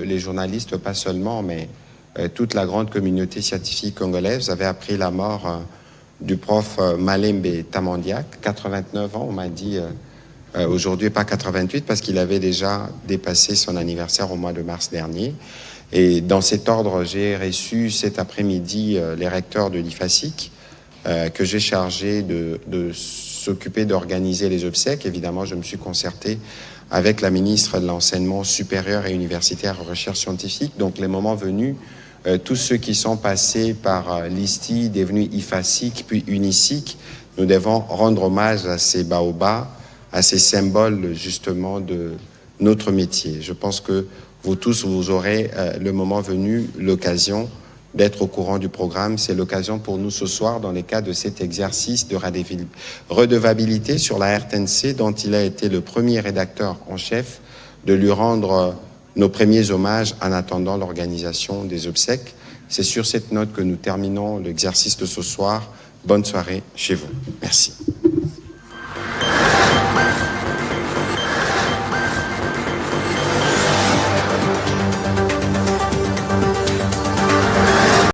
Speaker 1: les journalistes, pas seulement, mais toute la grande communauté scientifique congolaise, avait appris la mort du prof Malembe Tamandiak, 89 ans, on m'a dit aujourd'hui, pas 88, parce qu'il avait déjà dépassé son anniversaire au mois de mars dernier. Et dans cet ordre, j'ai reçu cet après-midi les recteurs de l'IFASIC, que j'ai chargé de s'occuper d'organiser les obsèques. Évidemment, je me suis concerté avec la ministre de l'Enseignement supérieur et universitaire et recherche scientifique. Donc, les moments venus, tous ceux qui sont passés par l'ISTI, devenus IFASIC, puis UNISIC, nous devons rendre hommage à ces baobabs, à ces symboles, justement, de notre métier. Je pense que vous tous, vous aurez le moment venu l'occasion d'être au courant du programme. C'est l'occasion pour nous ce soir, dans le cadre de cet exercice de redevabilité sur la RTNC, dont il a été le premier rédacteur en chef, de lui rendre nos premiers hommages en attendant l'organisation des obsèques. C'est sur cette note que nous terminons l'exercice de ce soir. Bonne soirée chez vous. Merci.